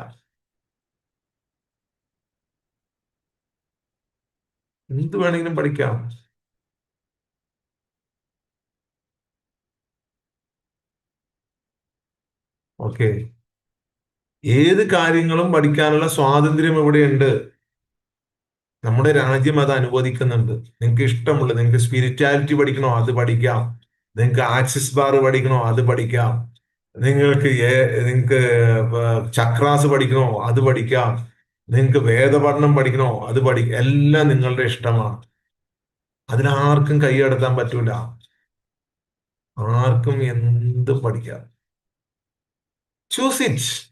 എന്ത് വേണമെങ്കിലും പഠിക്കാം. ഓക്കെ. ഏത് കാര്യങ്ങളും പഠിക്കാനുള്ള സ്വാതന്ത്ര്യം ഇവിടെയുണ്ട്. നമ്മുടെ രാജ്യം അത് അനുവദിക്കുന്നുണ്ട്. നിങ്ങൾക്ക് ഇഷ്ടമുള്ളത്, നിങ്ങൾക്ക് സ്പിരിച്വാലിറ്റി പഠിക്കണോ അത് പഠിക്കാം. നിങ്ങൾക്ക് ആക്സിസ് ബാർ പഠിക്കണോ അത് പഠിക്കാം. നിങ്ങൾക്ക് ചക്രാസ് പഠിക്കണോ അത് പഠിക്കാം. നിങ്ങൾക്ക് വേദപഠനം പഠിക്കണോ അത് എല്ലാം നിങ്ങളുടെ ഇഷ്ടമാണ്. അതിനാർക്കും കൈയടത്താൻ പറ്റൂല. ആർക്കും എന്ത് പഠിക്കാം. Choose it.